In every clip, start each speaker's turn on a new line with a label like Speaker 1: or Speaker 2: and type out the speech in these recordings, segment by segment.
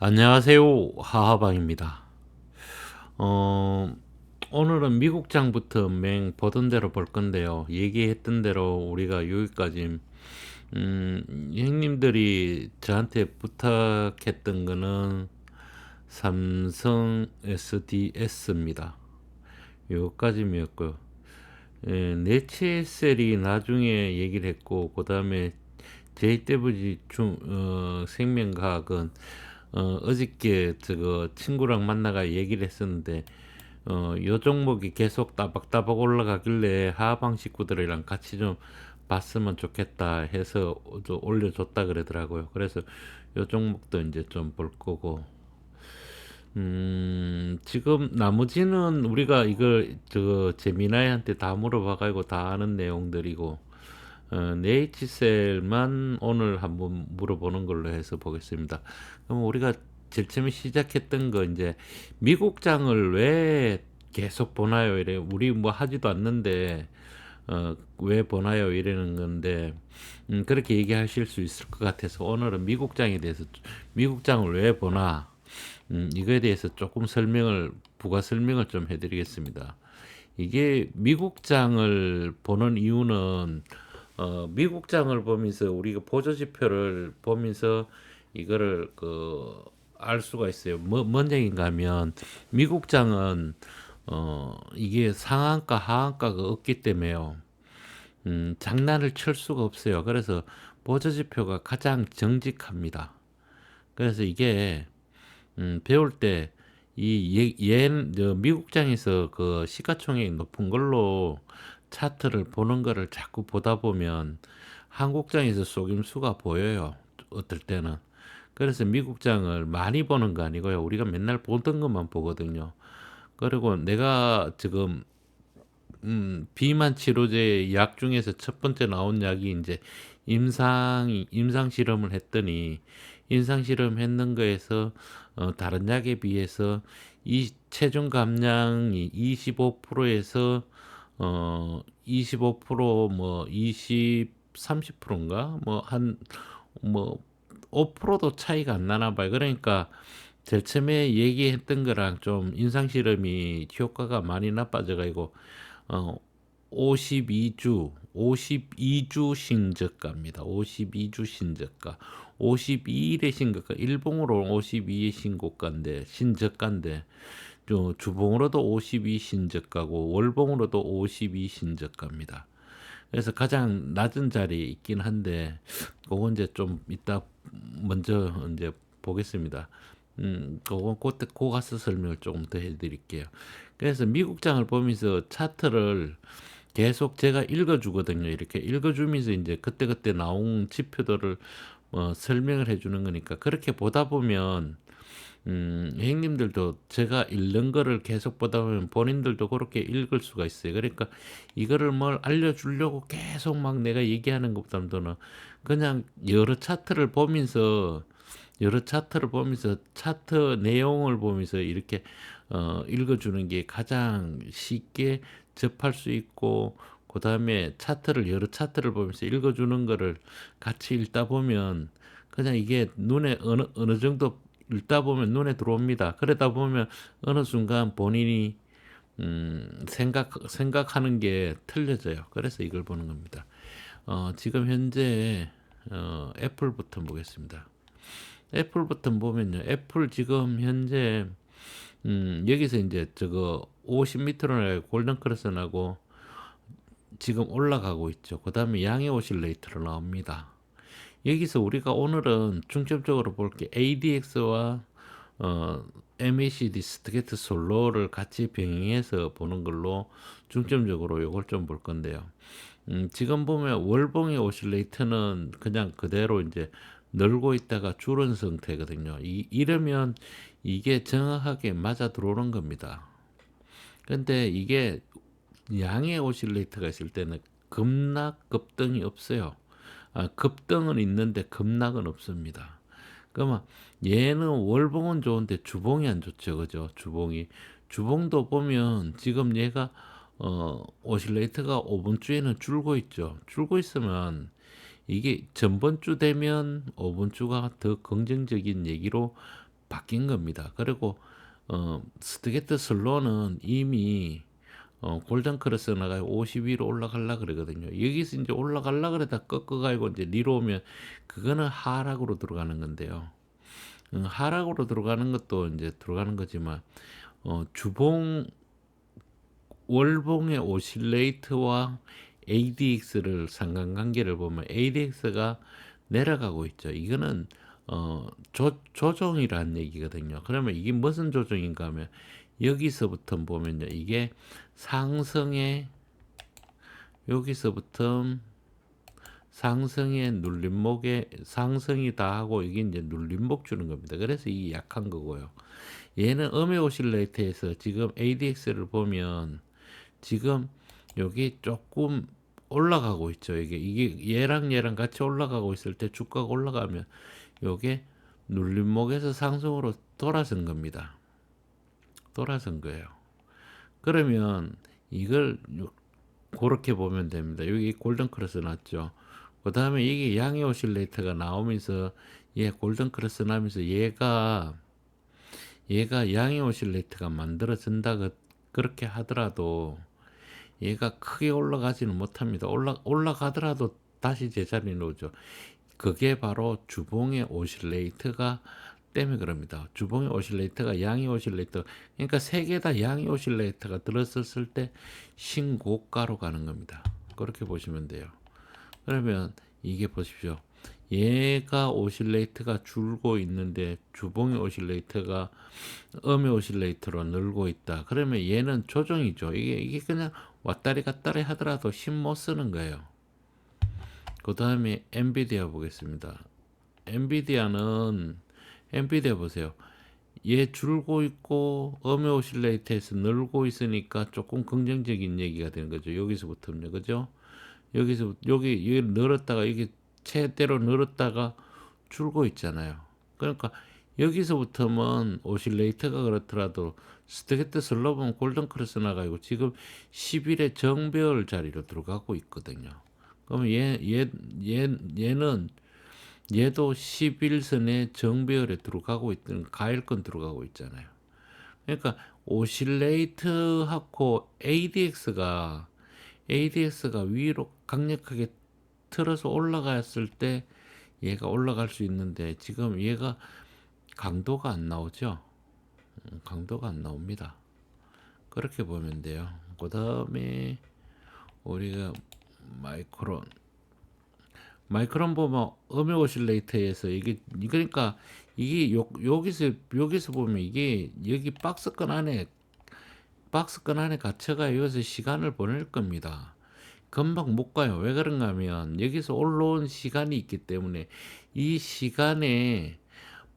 Speaker 1: 안녕하세요. 하하방입니다. 어, 오늘은 미국장부터 맹 보던 대로 볼 건데요. 얘기했던 대로 우리가 여기까지, 형님들이 저한테 부탁했던 거는 삼성 SDS입니다. 요까지였고요. 예, 네치셀이 나중에 얘기를 했고, 그 다음에 JWG 생명과학은 어저께 저거 친구랑 만나가 얘기를 했었는데 요 종목이 계속 따박따박 올라가길래 하방 식구들이랑 같이 좀 봤으면 좋겠다 해서 좀 올려줬다 그러더라고요. 그래서 요 종목도 이제 좀 볼 거고 지금 나머지는 우리가 이걸 저 재미나이한테 다 물어봐가지고 다 아는 내용들이고 네이치셀만 오늘 한번 물어보는 걸로 해서 보겠습니다. 그럼 우리가 제일 처음에 시작했던 거 이제 미국장을 왜 계속 보나요? 이래 우리 뭐 하지도 않는데 왜 보나요? 이러는 건데 그렇게 얘기하실 수 있을 것 같아서 오늘은 미국장에 대해서 미국장을 왜 보나 이거에 대해서 조금 부가 설명을 좀 해드리겠습니다. 이게 미국장을 보는 이유는 미국장을 보면서 우리가 보조지표를 보면서 이거를 알 수가 있어요. 뭔 얘기인가 하면 미국장은 이게 상한가 하한가가 없기 때문에요. 장난을 칠 수가 없어요. 그래서 보조지표가 가장 정직합니다. 그래서 이게 배울 때 미국장에서 그 시가총액이 높은 걸로 차트를 보는 거를 자꾸 보다 보면 한국장에서 속임수가 보여요. 어떨 때는. 그래서 미국장을 많이 보는 거 아니고요. 우리가 맨날 보던 것만 보거든요. 그리고 내가 지금 비만 치료제 약 중에서 첫 번째 나온 약이 이제 임상 실험을 했더니 임상 실험 했는 거에서 다른 약에 비해서 이 체중 감량이 25%에서 25%뭐 20, 30%인가 뭐 한 뭐 5%도 차이가 안 나나 봐요. 그러니까 제일 처음에 얘기했던 거랑 좀 임상 실험이 효과가 많이 나빠져 가지고 어, 52주 신저가입니다. 52주 신저가. 52일의 신고가. 일봉으로 52의 신저가인데, 주봉으로도 52 신저가고, 월봉으로도 52 신저가입니다. 그래서 가장 낮은 자리에 있긴 한데, 그건 이제 좀 이따 먼저 이제 보겠습니다. 그건 그때 고 가서 설명을 조금 더 해드릴게요. 그래서 미국장을 보면서 차트를 계속 제가 읽어주거든요. 이렇게 읽어주면서 이제 그때그때 나온 지표들을 설명을 해주는 거니까 그렇게 보다 보면 형님들도 제가 읽는 거를 계속 보다 보면 본인들도 그렇게 읽을 수가 있어요. 그러니까 이거를 뭘 알려주려고 계속 막 내가 얘기하는 것보다는 그냥 여러 차트를 보면서 차트 내용을 보면서 이렇게 읽어주는 게 가장 쉽게 접할 수 있고 그 다음에 여러 차트를 보면서 읽어주는 거를 같이 읽다 보면 그냥 이게 눈에 어느 정도 읽다 보면 눈에 들어옵니다. 그러다 보면 어느 순간 본인이 생각하는 게 틀려져요. 그래서 이걸 보는 겁니다. 지금 현재 애플부터 보겠습니다. 애플부터 보면요. 애플 지금 현재 여기서 이제 저거 50m로 골든 크레스나고 지금 올라가고 있죠. 그 다음에 양의 오실레이터로 나옵니다. 여기서 우리가 오늘은 중점적으로 볼 게 ADX와 MACD 스트게트 솔로를 같이 병행해서 보는 걸로 중점적으로 이걸 좀 볼 건데요. 지금 보면 월봉의 오실레이터는 그냥 그대로 이제 늘고 있다가 줄은 상태거든요. 이러면 이게 정확하게 맞아 들어오는 겁니다. 근데 이게 양의 오실레이터가 있을 때는 급락, 급등이 없어요. 급등은 있는데 급락은 없습니다. 그러면 얘는 월봉은 좋은데 주봉이 안 좋죠. 그죠? 주봉도 보면 지금 얘가 오실레이터가 5분주에는 줄고 있죠. 줄고 있으면 이게 전번 주 되면 5분 주가 더 긍정적인 얘기로 바뀐 겁니다. 그리고 스트게트 슬로는 이미 골든 크로스 나가 50위로 올라갈라 그러거든요. 여기서 이제 올라갈라 그러다 꺾어가지고 이제 내려오면 그거는 하락으로 들어가는 건데요. 하락으로 들어가는 것도 이제 들어가는 거지만 주봉 월봉의 오실레이트와 ADX를 상관관계를 보면 ADX가 내려가고 있죠. 이거는 조정이라는 얘기거든요. 그러면 이게 무슨 조정인가 하면 여기서부터 보면요. 이게 상승의 여기서부터 상승의 눌림목에 상승이다 하고 이게 이제 눌림목 주는 겁니다. 그래서 이게 약한 거고요. 얘는 음의 오실레이터에서 지금 ADX를 보면 지금 여기 조금 올라가고 있죠. 이게 얘랑 같이 올라가고 있을 때 주가가 올라가면 요게 눌림목에서 상승으로 돌아선 겁니다. 돌아선 거예요. 그러면 이걸 그렇게 보면 됩니다. 여기 골든 크로스 났죠. 그 다음에 이게 양의 오실레이터가 나오면서 얘 골든 크로스 나면서 얘가 양의 오실레이터가 만들어진다 그렇게 하더라도 얘가 크게 올라가지는 못합니다. 올라가더라도 다시 제자리에 놓죠. 그게 바로 주봉의 오실레이터가 때문에 그럽니다. 주봉의 오실레이터가 양의 오실레이터, 그러니까 세 개 다 양의 오실레이터가 들었을 때 신고가로 가는 겁니다. 그렇게 보시면 돼요. 그러면 이게 보십시오. 얘가 오실레이터가 줄고 있는데 주봉의 오실레이터가 음의 오실레이터로 늘고 있다. 그러면 얘는 조정이죠. 이게 그냥 왔다리 갔다리 하더라도 힘 못 쓰는 거예요. 그 다음에 엔비디아 보겠습니다. 엔비디아 보세요. 얘 줄고 있고 음의 오실레이터에서 늘고 있으니까 조금 긍정적인 얘기가 되는 거죠. 여기서부터는요, 그죠? 여기 늘었다가 이게 최대로 늘었다가 줄고 있잖아요. 그러니까 여기서부터는 오실레이터가 그렇더라도 스트레이트 슬로브는 골든 크로스 나가고 지금 10일의 정배열 자리로 들어가고 있거든요. 그러면 얘는 얘도 11선의 정배열에 들어가고 있던 가일권 들어가고 있잖아요. 그러니까 오실레이터하고 ADX가 위로 강력하게 틀어서 올라갔을 때 얘가 올라갈 수 있는데 지금 얘가 강도가 안 나오죠. 강도가 안 나옵니다. 그렇게 보면 돼요. 그 다음에 우리가 마이크론 보면 음의 오실레이터에서 그러니까 이게 여기서 보면 이게 여기 박스권 안에 갇혀가 여기서 시간을 보낼 겁니다. 금방 못 가요. 왜 그런가 하면 여기서 올라온 시간이 있기 때문에 이 시간에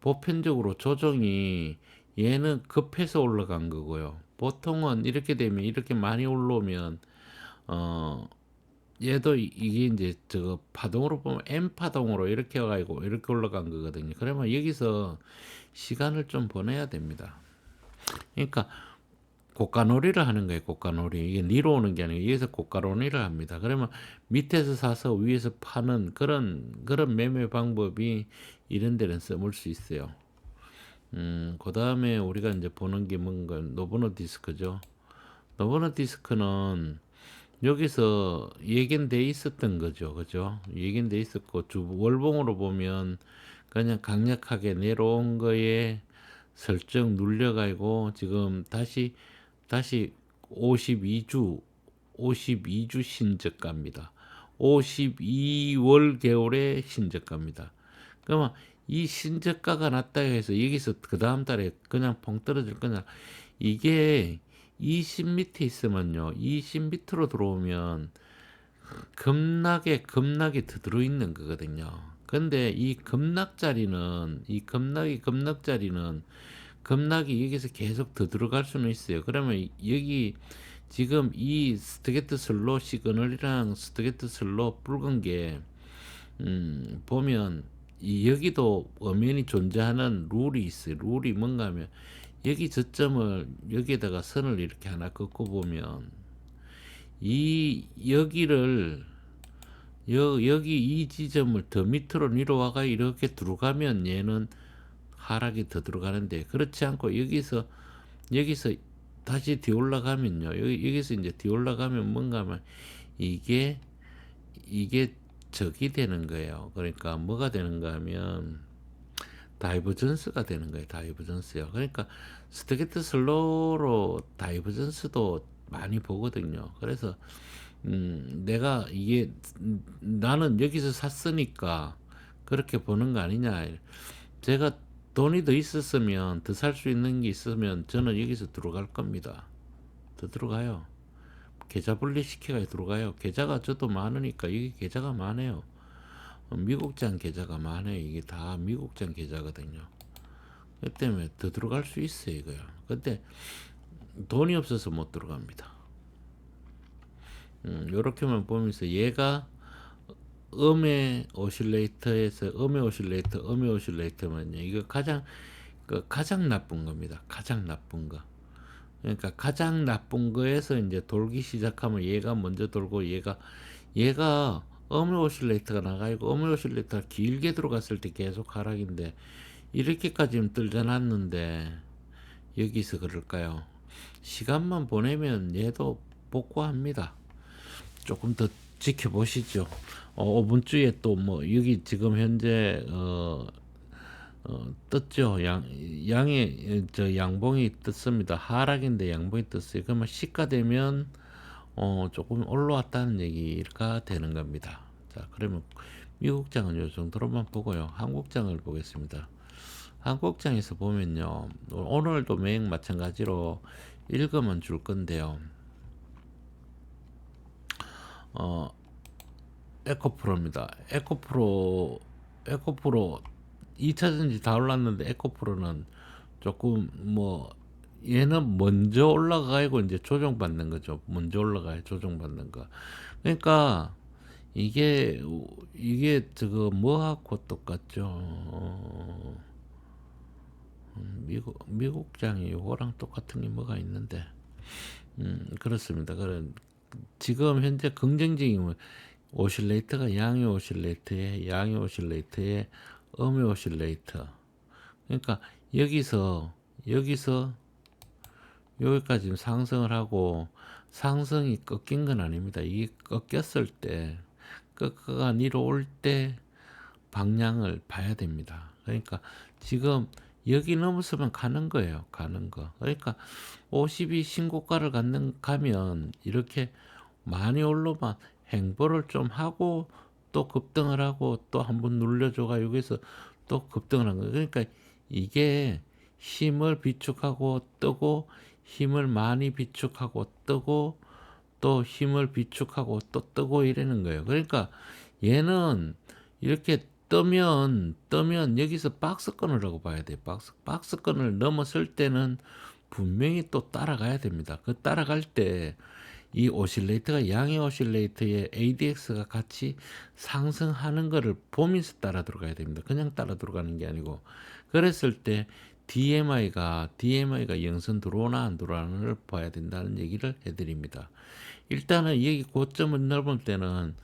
Speaker 1: 보편적으로 조정이 얘는 급해서 올라간 거고요. 보통은 이렇게 되면 이렇게 많이 올라오면 얘도 이게 이제 저거 파동으로 보면 M 파동으로 이렇게 와가지고 이렇게 올라간 거거든요. 그러면 여기서 시간을 좀 보내야 됩니다. 그러니까 고가놀이를 하는 거예요. 고가놀이. 이게 니로 오는 게 아니고 여기서 고가놀이를 합니다. 그러면 밑에서 사서 위에서 파는 그런 매매 방법이 이런 데는 써볼 수 있어요. 그 다음에 우리가 이제 보는 게 뭔가 노브노 디스크죠. 노브노 디스크는 여기서 예견돼 있었던 거죠. 그죠? 예견돼 있었고 월봉으로 보면 그냥 강력하게 내려온 거에 설정 눌려가지고 지금 다시 52주 신저가입니다. 52월 개월의 신저가입니다. 그러면 이 신저가가 났다 해서 여기서 그 다음 달에 그냥 펑 떨어질 거냐? 이게 20 밑에 있으면요. 20 밑으로 들어오면 급락에 더 들어있는 거거든요. 근데 이 급락자리는 급락이 여기서 계속 더 들어갈 수는 있어요. 그러면 여기 지금 이 스트게트 슬로 시그널이랑 스트게트 슬로 붉은 게 보면 여기도 엄연히 존재하는 룰이 있어요. 룰이 뭔가 하면 여기 저점을 여기에다가 선을 이렇게 하나 긋고 보면 여기 이 지점을 더 밑으로 내려와가 이렇게 들어가면 얘는 하락이 더 들어가는데, 그렇지 않고 여기서 다시 뒤 올라가면요. 여기서 이제 뒤 올라가면 뭔가 하면 이게 이게 적이 되는 거예요. 그러니까 뭐가 되는가 하면 다이버전스가 되는 거예요. 다이버전스요. 그러니까 스트레이트 슬로우로 다이버전스도 많이 보거든요. 그래서 내가 이게 나는 여기서 샀으니까 그렇게 보는 거 아니냐. 제가 돈이 더 있었으면, 더 살 수 있는 게 있으면 저는 여기서 들어갈 겁니다. 더 들어가요. 계좌 분리시켜가 들어가요. 계좌가 저도 많으니까, 이게 계좌가 많아요. 미국장 계좌가 많아요. 이게 다 미국장 계좌거든요. 그 때문에 더 들어갈 수 있어요, 이거요. 근데 돈이 없어서 못 들어갑니다. 요렇게만 보면서 얘가 음의 오실레이터에서 음의 오실레이터면요. 이거 가장 나쁜 겁니다. 가장 나쁜 거. 그러니까 가장 나쁜 거에서 이제 돌기 시작하면 얘가 먼저 돌고, 얘가 음의 오실레이터가 나가고, 음의 오실레이터가 길게 들어갔을 때 계속 하락인데, 이렇게까지는 떨져놨는데 여기서 그럴까요? 시간만 보내면 얘도 복구합니다. 조금 더 지켜보시죠. 5분주에 또 뭐 여기 지금 현재 떴죠. 양의 저 양봉이 떴습니다. 하락인데 양봉이 떴어요. 그러면 시가되면 조금 올라왔다는 얘기가 되는 겁니다. 자, 그러면 미국장은 요 정도로만 보고요. 한국장을 보겠습니다. 한국장에서 보면요, 오늘도 매일 마찬가지로 읽으면 줄 건데요. 어, 에코프로입니다. 에코프로 2차전지 다 올랐는데, 에코프로는 조금 뭐 얘는 먼저 올라가고 이제 조정받는 거죠. 먼저 올라가야 조정받는 거. 그러니까 이게 저거 뭐하고 똑같죠. 미국장이 요거랑 똑같은 게 뭐가 있는데, 그렇습니다. 그런 지금 현재 긍정적인 오실레이터가 양의 오실레이터에 음의 오실레이터. 그러니까 여기서 여기까지 지금 상승을 하고, 상승이 꺾인 건 아닙니다. 이게 꺾였을 때, 꺾어가 내려올 때 방향을 봐야 됩니다. 그러니까 지금 여기 넘었으면 가는 거예요. 가는 거. 그러니까 50이 신고가를 가면 이렇게 많이 올라만 행보를 좀 하고 또 급등을 하고 또 한번 눌려줘가 여기서 또 급등을 한 거예요. 그러니까 이게 힘을 비축하고 뜨고, 힘을 많이 비축하고 뜨고, 또 힘을 비축하고 또 뜨고 이러는 거예요. 그러니까 얘는 이렇게 뜨면 여기서 박스권이라고 봐야 돼요. 박스권을 넘었을 때는 분명히 또 따라가야 됩니다. 그 따라갈 때 이 오실레이터가 양의 오실레이터에 ADX가 같이 상승하는 거를 보면서 따라 들어가야 됩니다. 그냥 따라 들어가는 게 아니고, 그랬을 때 DMI가 영선 들어오나 안 들어오나를 봐야 된다는 얘기를 해드립니다. 일단은 여기 고점을 넘을 때는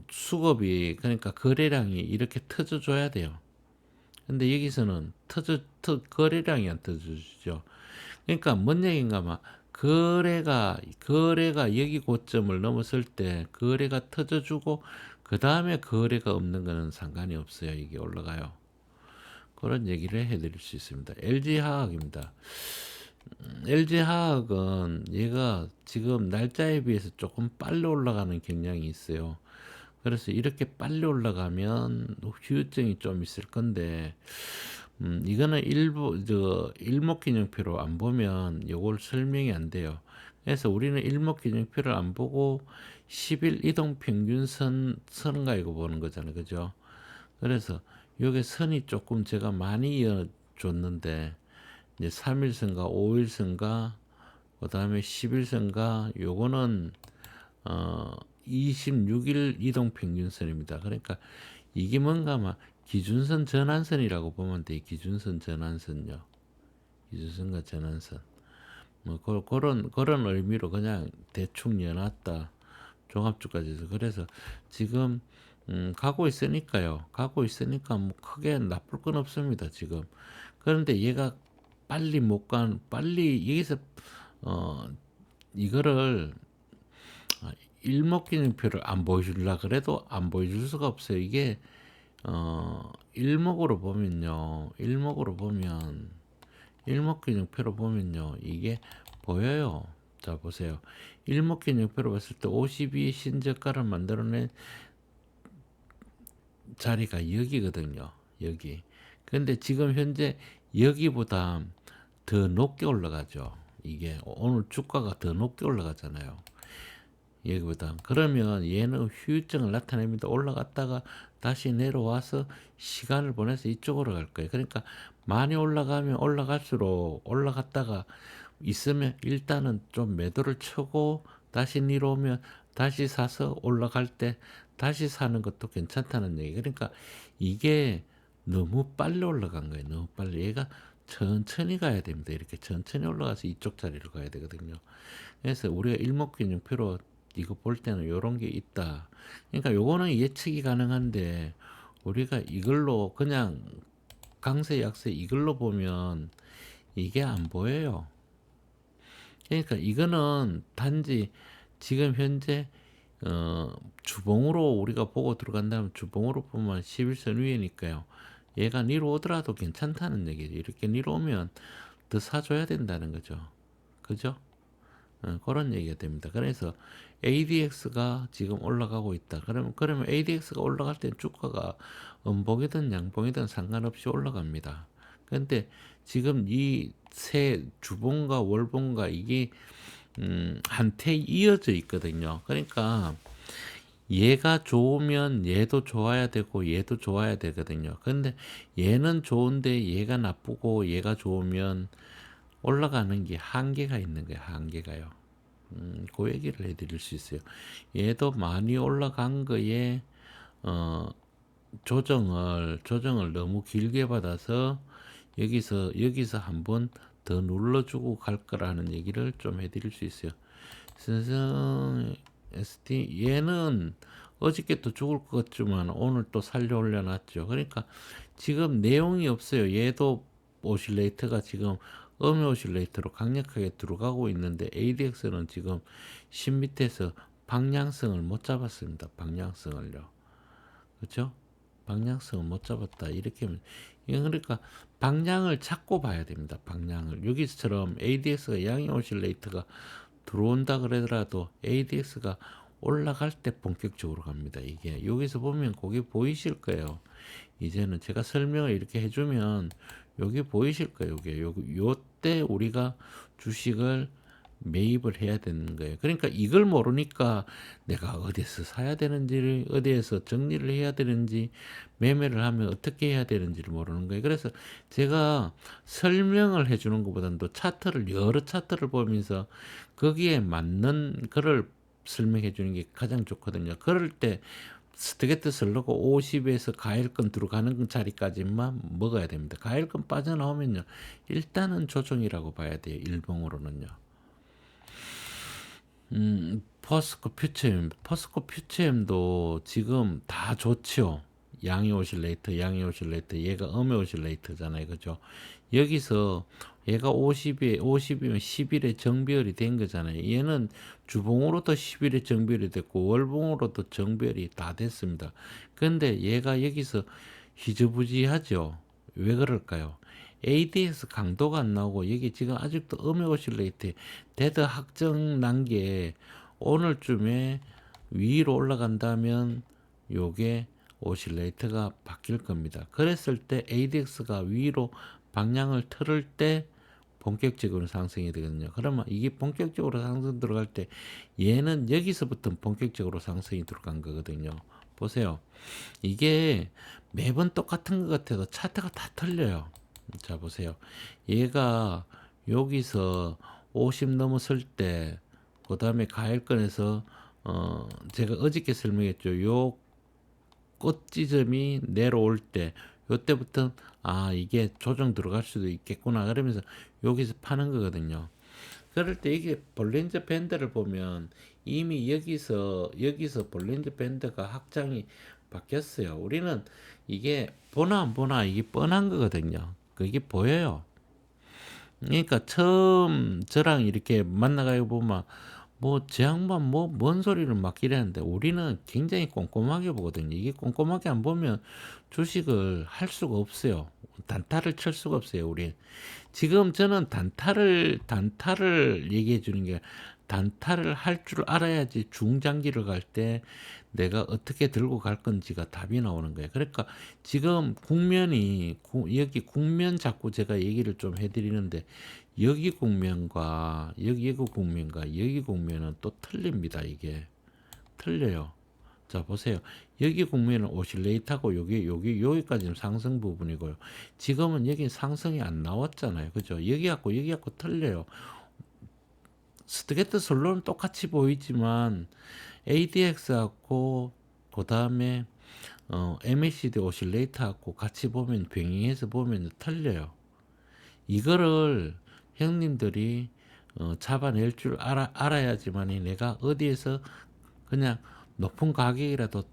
Speaker 1: 수급이, 그러니까 거래량이 이렇게 터져줘야 돼요. 근데 여기서는 거래량이 안 터져주죠. 그러니까 뭔 얘기인가 하면, 거래가 여기 고점을 넘었을 때 거래가 터져주고, 그 다음에 거래가 없는 거는 상관이 없어요. 이게 올라가요. 그런 얘기를 해드릴 수 있습니다. LG화학입니다. LG화학은 얘가 지금 날짜에 비해서 조금 빨리 올라가는 경향이 있어요. 그래서 이렇게 빨리 올라가면 후유증이 좀 있을 건데, 이거는 일목균형표로 안 보면 요걸 설명이 안 돼요. 그래서 우리는 일목균형표를 안 보고 10일 이동평균선 가지고 보는 거잖아요. 그죠? 그래서 요게 선이 조금 제가 많이 이어줬는데, 이제 3일선과 5일선과 그 다음에 10일선과 요거는 26일 이동평균선입니다. 그러니까 이게 뭔가 아마 기준선 전환선이라고 보면 돼. 기준선 전환선요. 기준선과 전환선. 뭐 그런 의미로 그냥 대충 연놨다. 종합주까지 해서. 그래서 지금 가고 있으니까요. 가고 있으니까 뭐 크게 나쁠 건 없습니다, 지금. 그런데 얘가 빨리 여기서 어 이거를 일목균형표를 안 보여주려 그래도 안 보여줄 수가 없어요. 이게 일목으로 보면요. 일목균형표로 보면요. 이게 보여요. 자 보세요. 일목균형표로 봤을 때 52 신저가를 만들어낸 자리가 여기거든요. 여기. 근데 지금 현재 여기보다 더 높게 올라가죠. 이게 오늘 주가가 더 높게 올라가잖아요. 여기보다. 그러면 얘는 후유증을 나타냅니다. 올라갔다가 다시 내려와서 시간을 보내서 이쪽으로 갈 거예요. 그러니까 많이 올라가면 올라갈수록 올라갔다가 있으면 일단은 좀 매도를 쳐고 다시 내려오면 다시 사서 올라갈 때 다시 사는 것도 괜찮다는 얘기. 그러니까 이게 너무 빨리 올라간 거예요. 너무 빨리. 얘가 천천히 가야 됩니다. 이렇게 천천히 올라가서 이쪽 자리로 가야 되거든요. 그래서 우리가 일목균형표로 이거 볼 때는 요런 게 있다. 그러니까 요거는 예측이 가능한데 우리가 이걸로 그냥 강세 약세 이걸로 보면 이게 안 보여요. 그러니까 이거는 단지 지금 현재 주봉으로 우리가 보고 들어간다면 주봉으로 보면 11선 위에니까요. 얘가 니로 오더라도 괜찮다는 얘기죠. 이렇게 니로 오면 더 사줘야 된다는 거죠. 그죠? 그런 얘기가 됩니다. 그래서 ADX가 지금 올라가고 있다. 그러면 ADX가 올라갈 땐 주가가 음봉이든 양봉이든 상관없이 올라갑니다. 근데 지금 이 세 주봉과 월봉과 이게 한테 이어져 있거든요. 그러니까 얘가 좋으면 얘도 좋아야 되고 얘도 좋아야 되거든요. 근데 얘는 좋은데 얘가 나쁘고 얘가 좋으면 올라가는 게 한계가 있는 거예요. 한계가요. 그 얘기를 해드릴 수 있어요. 얘도 많이 올라간 거에 어, 조정을 너무 길게 받아서 여기서 한번 더 눌러주고 갈 거라는 얘기를 좀 해드릴 수 있어요. 선성 ST 얘는 어저께 또 죽을 것 같지만 오늘 또 살려 올려놨죠. 그러니까 지금 내용이 없어요. 얘도 오실레이터가 지금 음의 오실레이터로 강력하게 들어가고 있는데 ADX는 지금 10 밑에서 방향성을 못 잡았습니다. 방향성을요. 그렇죠? 방향성을 못 잡았다. 이렇게 하면 이건 그러니까 방향을 찾고 봐야 됩니다. 방향을 여기처럼 ADX가 양의 오실레이터가 들어온다 그러더라도 ADX가 올라갈 때 본격적으로 갑니다. 이게 여기서 보면 그게 보이실 거예요. 이제는 제가 설명을 이렇게 해주면 여기 보이실 거예요. 요때 우리가 주식을 매입을 해야 되는 거예요. 그러니까 이걸 모르니까 내가 어디서 사야 되는지를, 어디에서 정리를 해야 되는지, 매매를 하면 어떻게 해야 되는지를 모르는 거예요. 그래서 제가 설명을 해주는 것보다는 또 여러 차트를 보면서 거기에 맞는 거를 설명해 주는 게 가장 좋거든요. 그럴 때 스트게트를 넣고 50에서 가일권 들어가는 자리까지만 먹어야 됩니다. 가일권 빠져나오면요. 일단은 조정이라고 봐야 돼요. 일봉으로는요. 퍼스코 퓨처엠도 지금 다 좋죠. 양의 오실레이터, 얘가 음의 오실레이터잖아요. 그죠? 여기서 얘가 50이면 10일에 정비열이 된 거잖아요. 얘는 주봉으로도 10일에 정비열이 됐고 월봉으로도 정비열이 다 됐습니다. 근데 얘가 여기서 희저부지하죠. 왜 그럴까요? ADX 강도가 안 나오고 여기 지금 아직도 음의 오실레이터 데드 확정 난 게 오늘쯤에 위로 올라간다면 요게 오실레이터가 바뀔 겁니다. 그랬을 때 ADX가 위로 방향을 틀을 때 본격적으로 상승이 되거든요. 그러면 이게 본격적으로 상승 들어갈 때 얘는 여기서부터 본격적으로 상승이 들어간 거거든요. 보세요. 이게 매번 똑같은 것 같아도 차트가 다 틀려요. 자, 보세요. 얘가 여기서 50 넘었을 때, 그 다음에 가일권에서, 제가 어저께 설명했죠. 요 꽃 지점이 내려올 때, 요때부터, 이게 조정 들어갈 수도 있겠구나. 그러면서 여기서 파는 거거든요. 그럴 때 이게 볼린저 밴드를 보면 이미 여기서 볼린저 밴드가 확장이 바뀌었어요. 우리는 이게 보나 안 보나 이게 뻔한 거거든요. 그게 보여요. 그러니까 처음 저랑 이렇게 만나가지고 보면 뭐 제 양반 뭐 뭔 소리를 막 이랬는데 우리는 굉장히 꼼꼼하게 보거든요. 이게 꼼꼼하게 안 보면 주식을 할 수가 없어요. 단타를 칠 수가 없어요. 우리 지금 저는 단타를 얘기해 주는 게 단타를 할 줄 알아야지 중장기를 갈 때 내가 어떻게 들고 갈 건지가 답이 나오는 거예요. 그러니까 지금 국면이 여기 국면 자꾸 제가 얘기를 좀 해드리는데 여기 국면과 여기 국면과 여기 국면은 또 틀립니다. 이게 틀려요. 자 보세요. 여기 국면은 오실레이트하고 여기까지는 상승 부분이고요. 지금은 여기 상승이 안 나왔잖아요. 그죠? 여기 갖고 틀려요. 스트게트 슬로는 똑같이 보이지만 ADX하고 그 다음에 MACD 오실레이트하고 같이 보면 병행해서 보면 틀려요. 이거를 형님들이 잡아낼 줄 알아야지만이 내가 어디에서 그냥 높은 가격이라도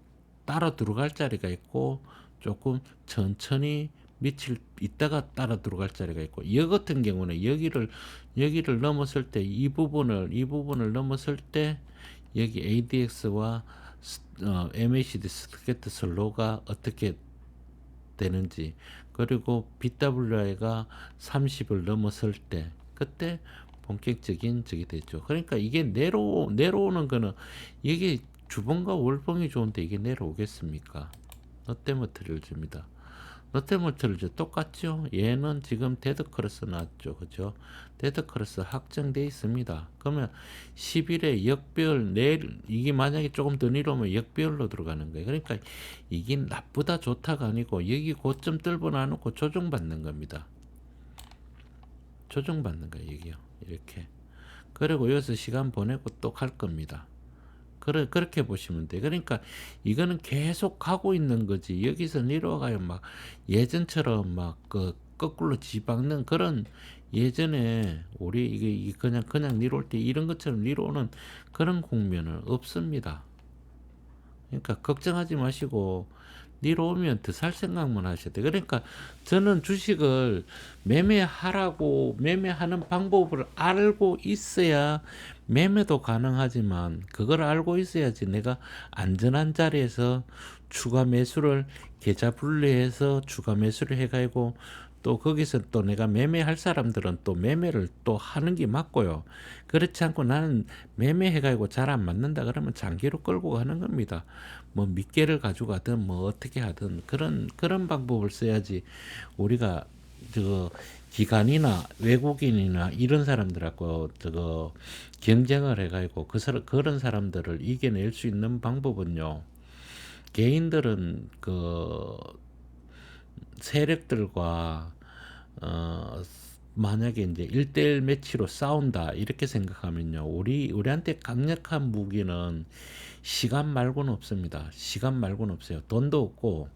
Speaker 1: 따라 들어갈 자리가 있고 조금 천천히 며칠 있다가 따라 들어갈 자리가 있고 여 같은 경우는 여기를 넘었을 때 이 부분을 넘었을 때 여기 ADX와 MACD 스케트 슬로우가 어떻게 되는지 그리고 BWI가 30을 넘었을 때 그때 본격적인 적이 되죠. 그러니까 이게 내려오는 거는 이게 주봉과 월봉이 좋은데 이게 내려오겠습니까? 롯데모터를 줍니다. 롯데모터를 줘 똑같죠? 얘는 지금 데드크로스 나왔죠. 그죠? 데드크로스 확정돼 있습니다. 그러면 10일에 역별 내일 이게 만약에 조금 더 내려오면 역별로 들어가는 거예요. 그러니까 이게 나쁘다 좋다가 아니고 여기 고점 뚫고 나놓고 조정받는 겁니다. 조정받는 거예요. 여기요. 이렇게. 그리고 여기서 시간 보내고 또 갈 겁니다. 그렇게 보시면 돼. 그러니까 이거는 계속 가고 있는 거지. 여기서 내려가요. 막 예전처럼 막 그 거꾸로 지박는 그런 예전에 우리 이게 그냥 내려올 때 이런 것처럼 내려오는 그런 국면은 없습니다. 그러니까 걱정하지 마시고 내려오면 더 살 생각만 하셔야 돼. 그러니까 저는 주식을 매매하는 방법을 알고 있어야 매매도 가능하지만 그걸 알고 있어야지 내가 안전한 자리에서 추가 매수를 계좌 분리해서 추가 매수를 해가지고 또 거기서 또 내가 매매할 사람들은 또 매매를 또 하는 게 맞고요. 그렇지 않고 나는 매매해가지고 잘 안 맞는다 그러면 장기로 끌고 가는 겁니다. 뭐 밑개를 가져가든 뭐 어떻게 하든 그런 방법을 써야지 우리가 저 기관이나 외국인이나 이런 사람들하고 저거 경쟁을 해가지고 그런 사람들을 이겨낼 수 있는 방법은요. 개인들은 그 세력들과 만약에 이제 1대1 매치로 싸운다 이렇게 생각하면요. 우리한테 강력한 무기는 시간 말고는 없습니다. 시간 말고는 없어요. 돈도 없고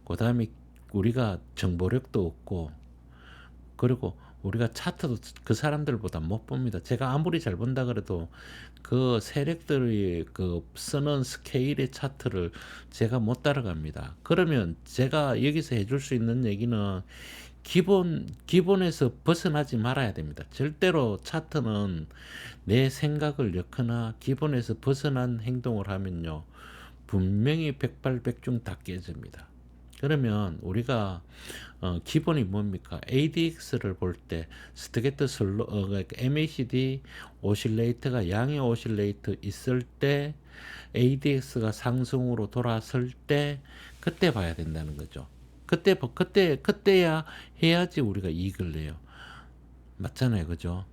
Speaker 1: 그다음에 우리가 정보력도 없고 그리고 우리가 차트도 그 사람들보다 못 봅니다. 제가 아무리 잘 본다 그래도 그 세력들이 그 쓰는 스케일의 차트를 제가 못 따라갑니다. 그러면 제가 여기서 해줄 수 있는 얘기는 기본에서 벗어나지 말아야 됩니다. 절대로 차트는 내 생각을 엮거나 기본에서 벗어난 행동을 하면요. 분명히 백발백중 다 깨집니다. 그러면 우리가 기본이 뭡니까? ADX를 볼 때 스트게트 슬로 그러니까 MACD 오실레이트가 양의 오실레이트 있을 때 ADX가 상승으로 돌아설 때 그때 봐야 된다는 거죠. 그때야 해야지 우리가 이익을 내요. 맞잖아요. 그죠?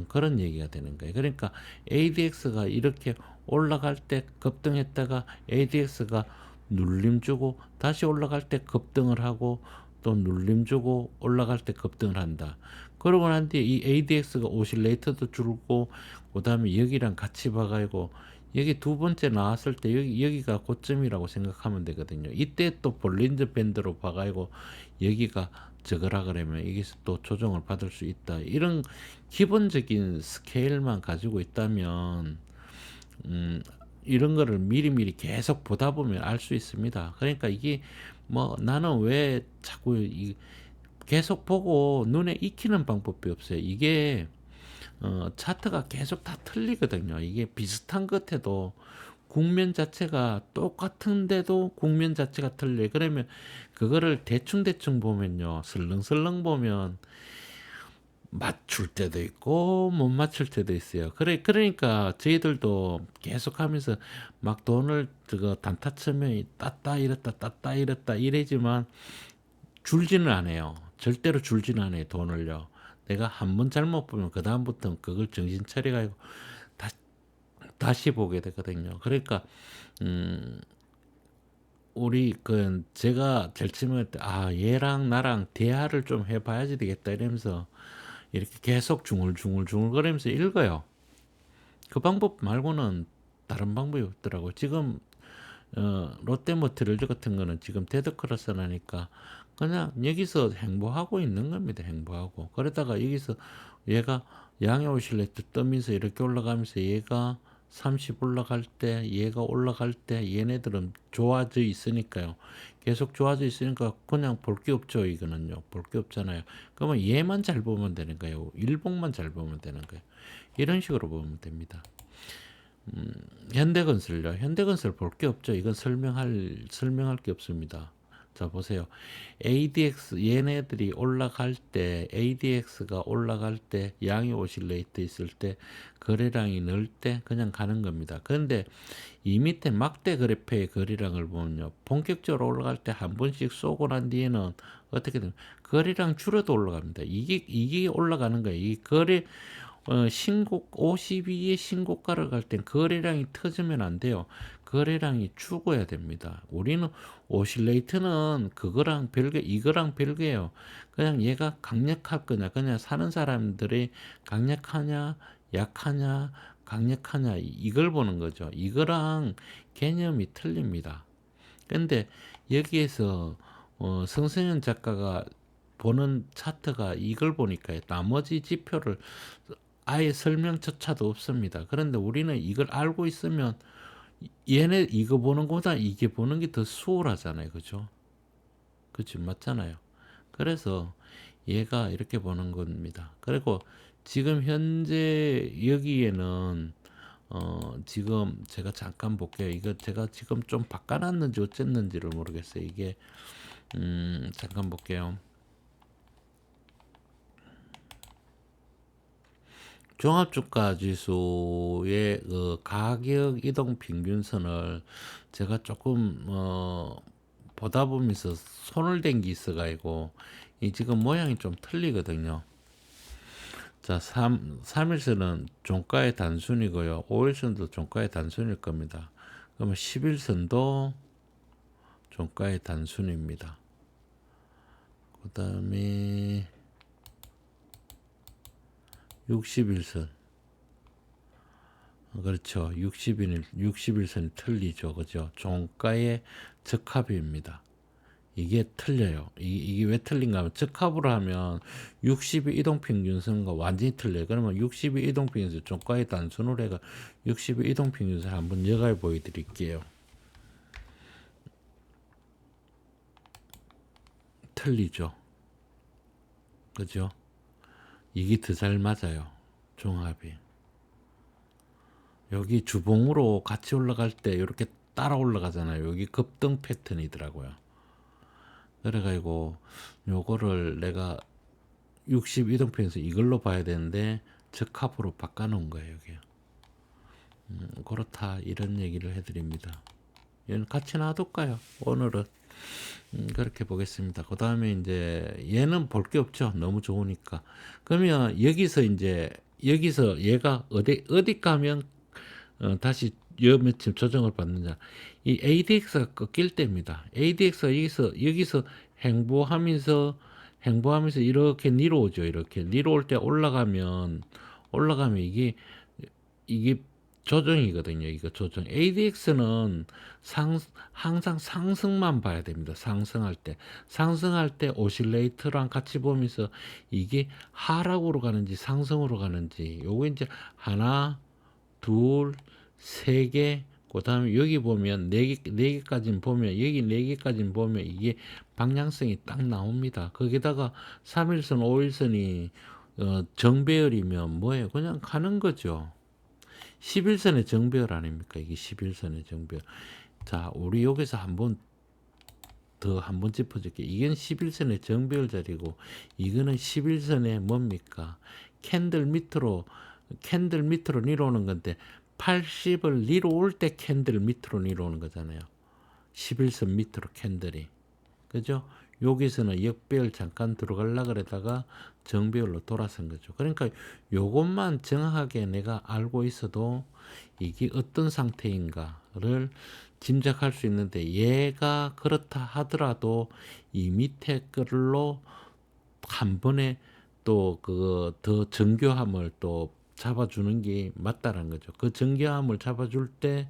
Speaker 1: 그런 얘기가 되는 거예요. 그러니까 ADX가 이렇게 올라갈 때 급등했다가 ADX가 눌림 주고 다시 올라갈 때 급등을 하고 또 눌림 주고 올라갈 때 급등을 한다. 그러고 난 뒤에 이 ADX가 오실레이터도 줄고 그다음에 여기랑 같이 봐가지고 여기 두 번째 나왔을 때 여기가 고점이라고 생각하면 되거든요. 이때 또 볼린저 밴드로 봐가지고 여기가 저거라 그러면 여기서 또 조정을 받을 수 있다. 이런 기본적인 스케일만 가지고 있다면 이런 거를 미리미리 계속 보다 보면 알 수 있습니다. 그러니까 이게 뭐 나는 왜 자꾸 계속 보고 눈에 익히는 방법이 없어요. 이게 차트가 계속 다 틀리거든요. 이게 비슷한 것 같아도 국면 자체가 똑같은데도 국면 자체가 틀려요. 그러면 그거를 대충대충 보면요. 슬렁슬렁 보면 맞출 때도 있고 못 맞출 때도 있어요. 그러니까 저희들도 계속하면서 막 돈을 그거 단타 치면 땄다 이랬다 땄다 이랬다 이래지만 줄지는 않아요. 절대로 줄지는 않아요. 돈을요. 내가 한 번 잘못 보면 그 다음부터는 그걸 정신 차려가지고 다, 다시 보게 되거든요. 그러니까 음, 우리 그 제가 제일 처음에 얘랑 나랑 대화를 좀 해봐야지 되겠다 이러면서 이렇게 계속 중얼중얼거리면서 읽어요. 그 방법 말고는 다른 방법이 없더라고요. 지금 롯데모트리얼 같은 거는 지금 데드크로스 나니까 그냥 여기서 행보하고 있는 겁니다. 행보하고. 그러다가 여기서 얘가 양의 오실레이트 뜨면서 이렇게 올라가면서 얘가 30 올라갈 때 얘가 올라갈 때 얘네들은 좋아져 있으니까요. 계속 좋아져 있으니까 그냥 볼 게 없죠. 이거는요. 볼 게 없잖아요. 그러면 얘만 잘 보면 되는 거예요. 일봉만 잘 보면 되는 거예요. 이런 식으로 보면 됩니다. 현대건설요. 현대건설 볼 게 없죠. 이건 설명할 게 없습니다. 자, 보세요. ADX, 얘네들이 올라갈 때, ADX가 올라갈 때, 양이 오실레이트 있을 때, 거래량이 늘 때, 그냥 가는 겁니다. 그런데 이 밑에 막대 그래프의 거래량을 보면요. 본격적으로 올라갈 때 한 번씩 쏘고 난 뒤에는 어떻게 되면 거래량 줄어도 올라갑니다. 이게 올라가는 거예요. 이 신고 52의 신고가를 갈 땐 거래량이 터지면 안 돼요. 거래량이 죽어야 됩니다. 우리는 오실레이트는 그거랑 별개, 이거랑 별개예요. 그냥 얘가 강력할 거냐, 그냥 사는 사람들이 강력하냐, 약하냐, 강력하냐 이걸 보는 거죠. 이거랑 개념이 틀립니다. 근데 여기에서 성승현 작가가 보는 차트가 이걸 보니까 나머지 지표를 아예 설명조차도 없습니다. 그런데 우리는 이걸 알고 있으면 얘네 이거 보는 거보다 이게 보는 게 더 수월하잖아요. 그죠? 그치, 맞잖아요. 그래서 얘가 이렇게 보는 겁니다. 그리고 지금 현재 여기에는 지금 제가 잠깐 볼게요. 이거 제가 지금 좀 바꿔놨는지 어쨌는지를 모르겠어요. 이게 잠깐 볼게요. 종합주가 지수의 그 가격 이동 평균선을 제가 조금 보다 보면서 손을 댄 게 있어가지고 이 지금 모양이 좀 틀리거든요. 자, 3일선은 종가의 단순이고요. 5일선도 종가의 단순일 겁니다. 그러면 10일선도 종가의 단순입니다. 그 다음에 60일선. 그렇죠. 60일선이 틀리죠. 그죠? 종가의 적합입니다. 이게 틀려요. 이게 왜 틀린가 하면 적합으로 하면 60의 이동평균선과 완전히 틀려요. 그러면 60의 이동평균선 종가의 단순으로 해가 60의 이동평균선 한번 여가해 보여드릴게요. 틀리죠. 그죠? 이게 더 잘 맞아요. 종합이. 여기 주봉으로 같이 올라갈 때 이렇게 따라 올라가잖아요. 여기 급등 패턴이더라고요. 그래가지고 요거를 내가 60 이동평에서 이걸로 봐야 되는데 적합으로 바꿔놓은 거예요. 여기. 그렇다 이런 얘기를 해드립니다. 얘는 같이 놔둘까요? 오늘은 그렇게 보겠습니다. 그 다음에 이제 얘는 볼 게 없죠. 너무 좋으니까. 그러면 여기서 얘가 어디 가면 다시 여 며칠 조정을 받느냐. 이 ADX가 꺾일 때입니다. ADX가 여기서 행보하면서 이렇게 내려오죠. 이렇게 내려올 때 올라가면 이게 조정이거든요. 이거 조정. ADX는 항상 상승만 봐야 됩니다. 상승할 때 오실레이터랑 같이 보면서 이게 하락으로 가는지 상승으로 가는지 요거 이제 하나, 둘, 세 개, 그다음에 여기 보면 네 개까지는 보면 여기 네 개까지는 보면 이게 방향성이 딱 나옵니다. 거기다가 3일선, 5일선이 정배열이면 뭐예요? 그냥 가는 거죠. 11선의 정배열 아닙니까? 이게 11선의 정배열. 자, 우리 여기서 한번 짚어줄게. 이건 11선의 정배열 자리고 이거는 11선의 뭡니까? 캔들 밑으로 내려오는 건데 80을 내려올 때 캔들 밑으로 내려오는 거잖아요. 11선 밑으로 캔들이. 그죠? 여기서는 역배열 잠깐 들어가려 그러다가 정배열로 돌아선 거죠. 그러니까 요것만 정확하게 내가 알고 있어도 이게 어떤 상태인가를 짐작할 수 있는데, 얘가 그렇다 하더라도 이 밑에 걸로 한 번에 또 그 더 정교함을 또 잡아주는 게 맞다는 거죠. 그 정교함을 잡아줄 때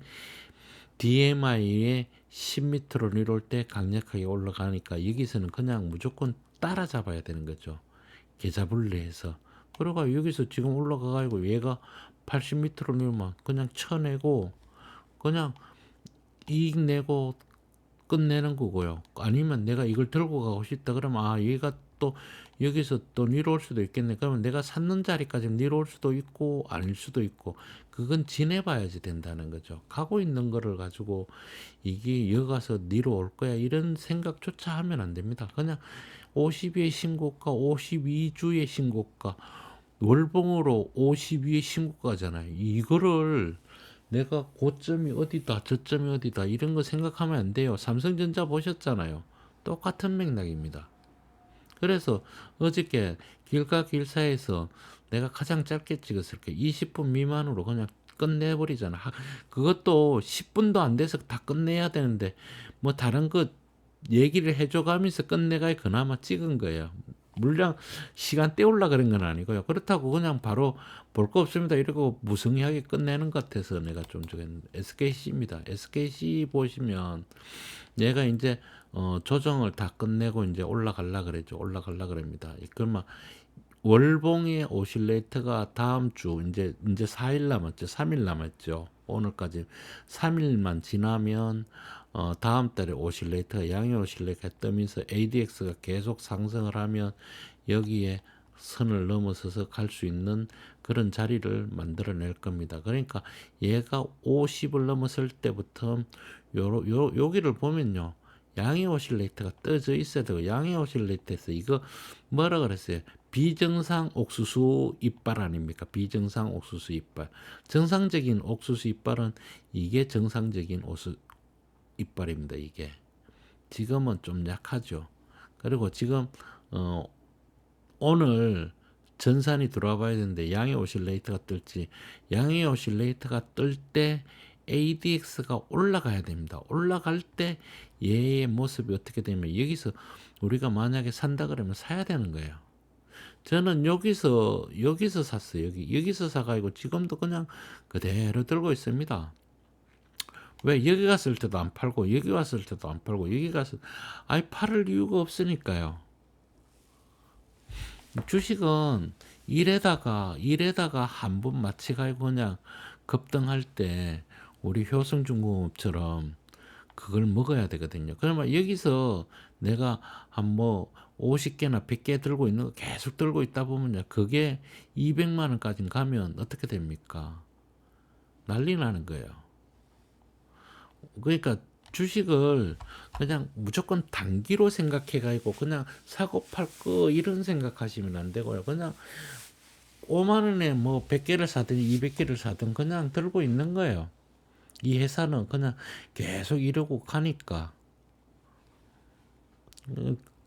Speaker 1: DMI에 10m로 내려올 때 강력하게 올라가니까 여기서는 그냥 무조건 따라잡아야 되는 거죠. 계좌분리 해서. 그러가 여기서 지금 올라가가지고 얘가 80m로 내려오면 그냥 쳐내고 그냥 이익 내고 끝내는 거고요. 아니면 내가 이걸 들고 가고 싶다 그러면 얘가 또 여기서 또 내려올 수도 있겠네. 그러면 내가 샀는 자리까지 내려올 수도 있고 아닐 수도 있고, 그건 지내봐야지 된다는 거죠. 가고 있는 거를 가지고 이게 여기 가서 내려올 거야 이런 생각조차 하면 안 됩니다. 그냥 50의 신고가, 52주의 신고가, 월봉으로 52의 신고가잖아요. 이거를 내가 고점이 어디다 저점이 어디다 이런 거 생각하면 안 돼요. 삼성전자 보셨잖아요. 똑같은 맥락입니다. 그래서 어저께 길가 길사에서 내가 가장 짧게 찍었을 게 20분 미만으로 그냥 끝내버리잖아. 그것도 10분도 안 돼서 다 끝내야 되는데 뭐 다른 거 얘기를 해줘가면서 끝내가 그나마 찍은 거예요. 물량 시간 때우려 그런 건 아니고요. 그렇다고 그냥 바로 볼 거 없습니다 이러고 무성의하게 끝내는 것 같아서 내가 좀 저겠는데, SKC입니다. SKC 보시면 얘가 이제 조정을 다 끝내고 이제 올라갈라 그랬죠. 올라갈라 그럽니다. 그러면 월봉의 오실레이터가 다음 주 이제 4일 남았죠. 3일 남았죠. 오늘까지 3일만 지나면 다음 달에 오실레이터가 양의 오실레이터가 뜨면서 ADX가 계속 상승을 하면 여기에 선을 넘어서서 갈 수 있는 그런 자리를 만들어낼 겁니다. 그러니까 얘가 50을 넘었을 때부터 여기를 보면요. 양의 오실레이터가 떠져 있어야 되고, 양의 오실레이터에서 이거 뭐라 그랬어요? 비정상 옥수수 이빨 아닙니까? 비정상 옥수수 이빨. 정상적인 옥수수 이빨은 이게 정상적인 이빨입니다. 이게 지금은 좀 약하죠. 그리고 지금 오늘 전산이 들어와 봐야 되는데 양의 오실레이터가 뜰지, 양의 오실레이터가 뜰 때 ADX가 올라가야 됩니다. 올라갈 때 얘의 모습이 어떻게 되면 여기서 우리가 만약에 산다 그러면 사야 되는 거예요. 저는 여기서 샀어요. 여기서 사가지고 지금도 그냥 그대로 들고 있습니다. 왜 여기 갔을 때도 안 팔고 여기 왔을 때도 안 팔고 여기 가서 팔을 이유가 없으니까요. 주식은 이래다가 한 번 마치 가지고 그냥 급등할 때 우리 효성중공업처럼 그걸 먹어야 되거든요. 그러면 여기서 내가 한 50개나 100개 들고 있는 거 계속 들고 있다 보면 그게 200만 원까지 가면 어떻게 됩니까? 난리 나는 거예요. 그러니까 주식을 그냥 무조건 단기로 생각해 가지고 그냥 사고 팔고 이런 생각하시면 안 되고요. 그냥 5만 원에 100개를 사든 200개를 사든 그냥 들고 있는 거예요. 이 회사는 그냥 계속 이러고 가니까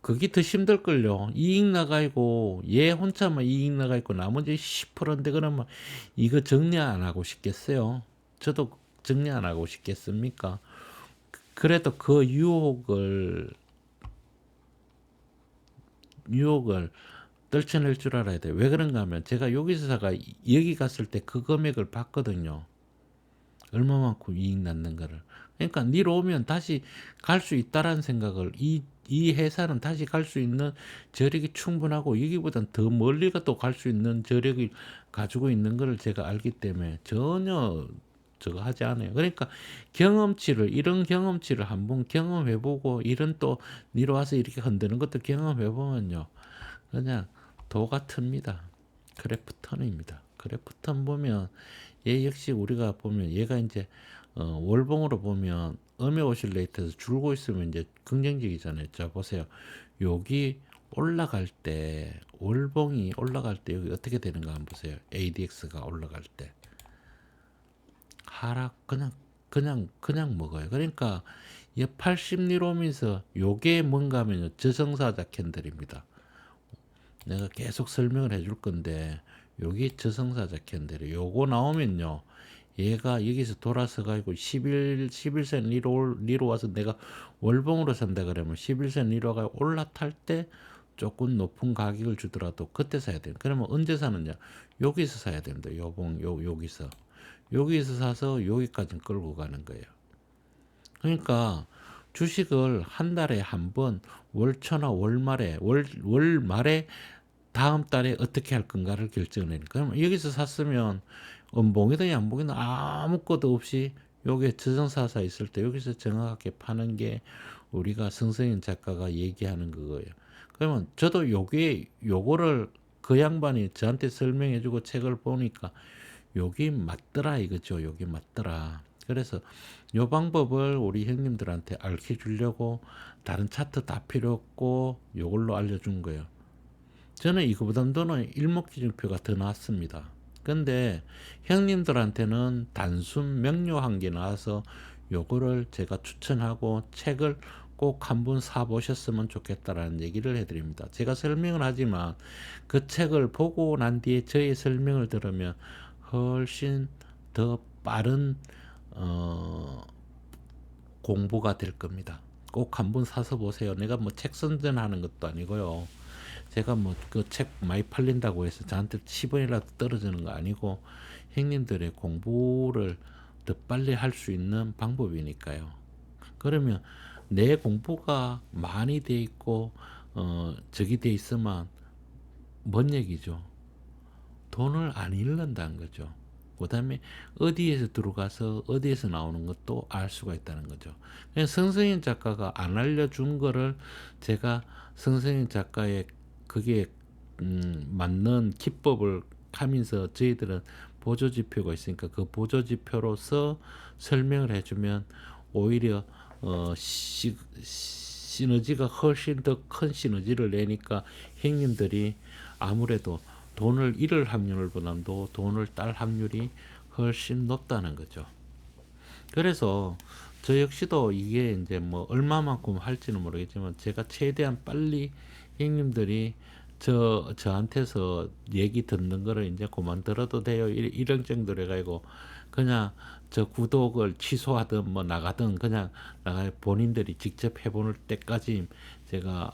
Speaker 1: 그게 더 힘들걸요. 이익 나가있고 얘 혼자만 이익 나가있고 나머지 10%인데 그러면 이거 정리 안 하고 싶겠어요? 저도 정리 안 하고 싶겠습니까? 그래도 그 유혹을 떨쳐낼 줄 알아야 돼요. 왜 그런가 하면 제가 여기서가 여기 갔을 때 그 금액을 봤거든요. 얼마만큼 이익 났는 거를. 그러니까 니로 오면 다시 갈 수 있다라는 생각을, 이 회사는 다시 갈 수 있는 저력이 충분하고 여기보단 더 멀리 또 갈 수 있는 저력이 가지고 있는 거를 제가 알기 때문에 전혀 저거 하지 않아요. 그러니까 경험치를 이런 경험치를 한번 경험해 보고 이런 또 니로 와서 이렇게 흔드는 것도 경험해 보면요. 그냥 도가 틉니다. 그래프 턴입니다. 그래프 턴 보면 얘 역시 우리가 보면 얘가 이제 월봉으로 보면 음의 오실레이터에서 줄고 있으면 이제 긍정적이잖아요. 자 보세요. 여기 올라갈 때 월봉이 올라갈 때 여기 어떻게 되는가 한번 보세요. ADX가 올라갈 때 하락 그냥 먹어요. 그러니까 이 80일 오면서 요게 뭔가 하면요. 저성사자 캔들입니다. 내가 계속 설명을 해줄 건데 여기 저성사자 캔들이 요거 나오면요. 얘가 여기서 돌아서 가지고 11선 리로 와서 내가 월봉으로 산다 그러면 11선 리로 가 올라탈 때 조금 높은 가격을 주더라도 그때 사야 돼요. 그러면 언제 사느냐? 여기서 사야 됩니다. 여기서 사서 여기까지 끌고 가는 거예요. 그러니까 주식을 한 달에 한 번 월초나 월말에 다음 달에 어떻게 할 건가를 결정을 해요. 그럼 여기서 샀으면 음봉이든 양봉이든 아무것도 없이 요게 저승사사 있을 때 여기서 정확하게 파는 게 우리가 성성인 작가가 얘기하는 그거예요. 그러면 저도 요거를 그 양반이 저한테 설명해주고 책을 보니까 여기 맞더라 이거죠. 여기 맞더라. 그래서 요 방법을 우리 형님들한테 알려 주려고 다른 차트 다 필요 없고 요걸로 알려준 거예요. 저는 이거보다는 일목기준표가 더 낫습니다. 근데 형님들한테는 단순 명료한 게 나와서 요거를 제가 추천하고 책을 꼭 한번 사보셨으면 좋겠다라는 얘기를 해드립니다. 제가 설명을 하지만 그 책을 보고 난 뒤에 저의 설명을 들으면 훨씬 더 빠른 공부가 될 겁니다. 꼭 한번 사서 보세요. 내가 뭐 책 선전하는 것도 아니고요. 제가 뭐 그 책 많이 팔린다고 해서 저한테 10원이라도 떨어지는 거 아니고 형님들의 공부를 더 빨리 할 수 있는 방법이니까요. 그러면 내 공부가 많이 돼 있고 적이 돼 있으면 뭔 얘기죠? 돈을 안 잃는다는 거죠. 그 다음에 어디에서 들어가서 어디에서 나오는 것도 알 수가 있다는 거죠. 그냥 성성인 작가가 안 알려준 거를 제가 성성인 작가의 그게 맞는 기법을 하면서 저희들은 보조지표가 있으니까 그 보조지표로서 설명을 해주면 오히려 시너지가 훨씬 더 큰 시너지를 내니까 형님들이 아무래도 돈을 잃을 확률보다도 돈을 딸 확률이 훨씬 높다는 거죠. 그래서 저 역시도 이게 이제 뭐 얼마만큼 할지는 모르겠지만 제가 최대한 빨리 형님들이 저한테서 얘기 듣는 거를 이제 그만 들어도 돼요. 이런 정도로 해가지고 그냥 저 구독을 취소하든 뭐 나가든 그냥 나가 본인들이 직접 해보는 때까지 제가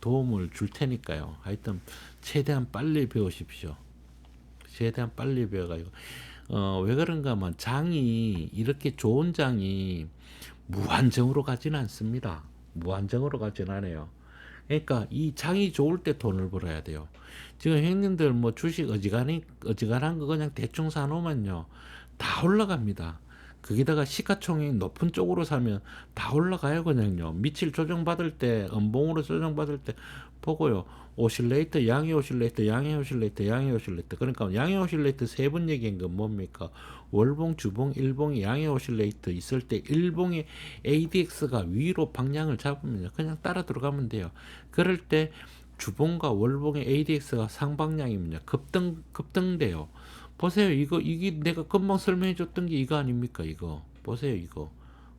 Speaker 1: 도움을 줄 테니까요. 하여튼 최대한 빨리 배우십시오. 최대한 빨리 배워가지고 왜 그런가 하면 장이 이렇게 좋은 장이 무한정으로 가지는 않습니다. 무한정으로 가지는 않아요. 그러니까 이 장이 좋을 때 돈을 벌어야 돼요. 지금 형님들 뭐 주식 어지간한 거 그냥 대충 사놓으면요 다 올라갑니다. 거기다가 시가총액 높은 쪽으로 사면 다 올라가요. 그냥요 밑을 조정받을 때 음봉으로 조정받을 때 보고요 오실레이터 양의 오실레이터 양의 오실레이터 양의 오실레이터 그러니까 양의 오실레이터 세 번 얘기한 건 뭡니까? 월봉 주봉 일봉이 양의 오실레이터 있을 때 일봉의 ADX가 위로 방향을 잡으면 그냥 따라 들어가면 돼요. 그럴 때 주봉과 월봉의 ADX가 상방향입니다. 급등돼요. 보세요. 이게 내가 금방 설명해 줬던 게 이거 아닙니까? 이거. 보세요. 이거.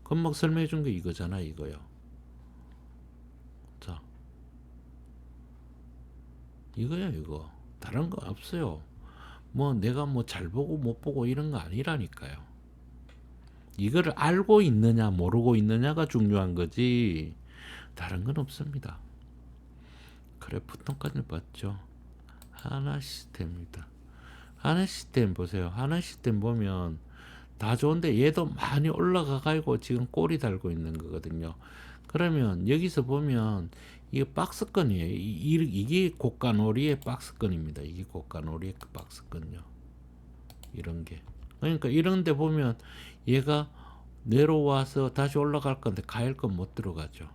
Speaker 1: 금방 설명해 준 게 이거잖아. 이거요. 자. 이거야, 이거. 다른 거 없어요. 뭐 내가 뭐 잘 보고 못 보고 이런 거 아니라니까요. 이거를 알고 있느냐 모르고 있느냐가 중요한 거지 다른 건 없습니다. 그래프톤까지 봤죠. 하나 시스템입니다. 하나 시스템 보세요. 하나 시스템 보면 다 좋은데 얘도 많이 올라가 가지고 지금 꼬리 달고 있는 거거든요. 그러면 여기서 보면 이게 박스권이에요. 이게 고가놀이의 박스권입니다. 이게 고가놀이의 그 박스권요. 이런 게. 그러니까 이런 데 보면 얘가 내려와서 다시 올라갈 건데 가일권 못 들어가죠.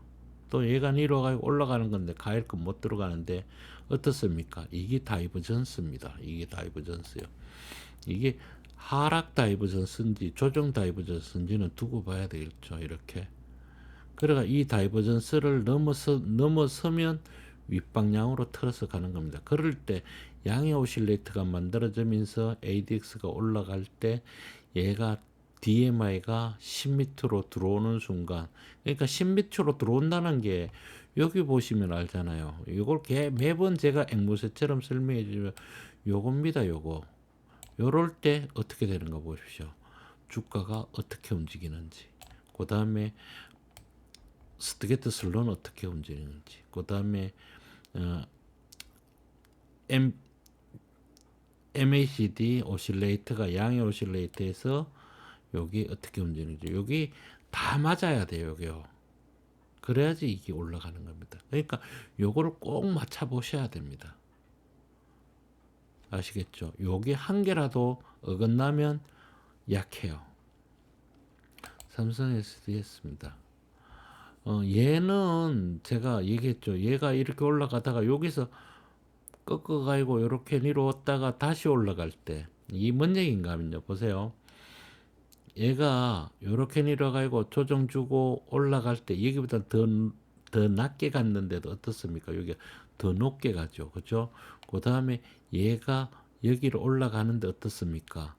Speaker 1: 또 얘가 내려가고 올라가는 건데 가일권 못 들어가는데 어떻습니까? 이게 다이버전스입니다. 이게 다이버전스요. 이게 하락 다이버전스인지 조정 다이버전스인지는 두고 봐야 되겠죠. 이렇게. 그래가 이 다이버전스를 넘어서면 윗방향으로 틀어서 가는 겁니다. 그럴 때 양의 오실레이트가 만들어지면서 ADX가 올라갈 때 얘가 DMI가 10m로 들어오는 순간, 그러니까 10m로 들어온다는 게 여기 보시면 알잖아요. 이걸 매번 제가 앵무새처럼 설명해 주면 요겁니다. 요거. 요럴 때 어떻게 되는가 보십시오. 주가가 어떻게 움직이는지. 그 다음에 스트게트 슬로는 어떻게 움직이는지. 그 다음에 어, MACD 오실레이터가 양의 오실레이터에서 여기 어떻게 움직이는지. 여기 다 맞아야 돼요. 여기요. 그래야지 이게 올라가는 겁니다. 그러니까 요거를 꼭 맞춰 보셔야 됩니다. 아시겠죠? 요게 한 개라도 어긋나면 약해요. 삼성 SDS입니다. 얘는 제가 얘기했죠. 얘가 이렇게 올라가다가 여기서 꺾어가지고 이렇게 내려왔다가 다시 올라갈 때, 이 뭔 얘기인가 하면요. 보세요. 얘가 이렇게 내려가지고 조정 주고 올라갈 때 여기보다 더 낮게 갔는데도 어떻습니까? 여기 더 높게 가죠. 그죠? 그 다음에 얘가 여기로 올라가는데 어떻습니까?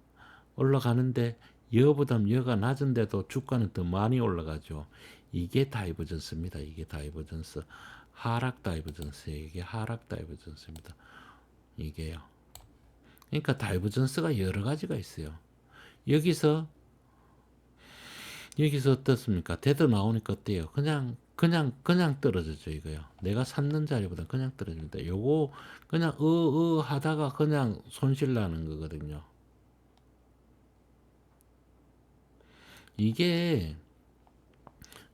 Speaker 1: 올라가는데 여보다 여가 낮은데도 주가는 더 많이 올라가죠. 이게 다이버전스입니다. 이게 다이버전스. 하락 다이버전스예요. 이게 하락 다이버전스입니다. 이게요. 그러니까 다이버전스가 여러 가지가 있어요. 여기서 어떻습니까? 데드 나오니까 어때요? 그냥 떨어졌죠, 이거요. 내가 샀는 자리보다 그냥 떨어집니다. 요거 그냥 하다가 그냥 손실 나는 거거든요. 이게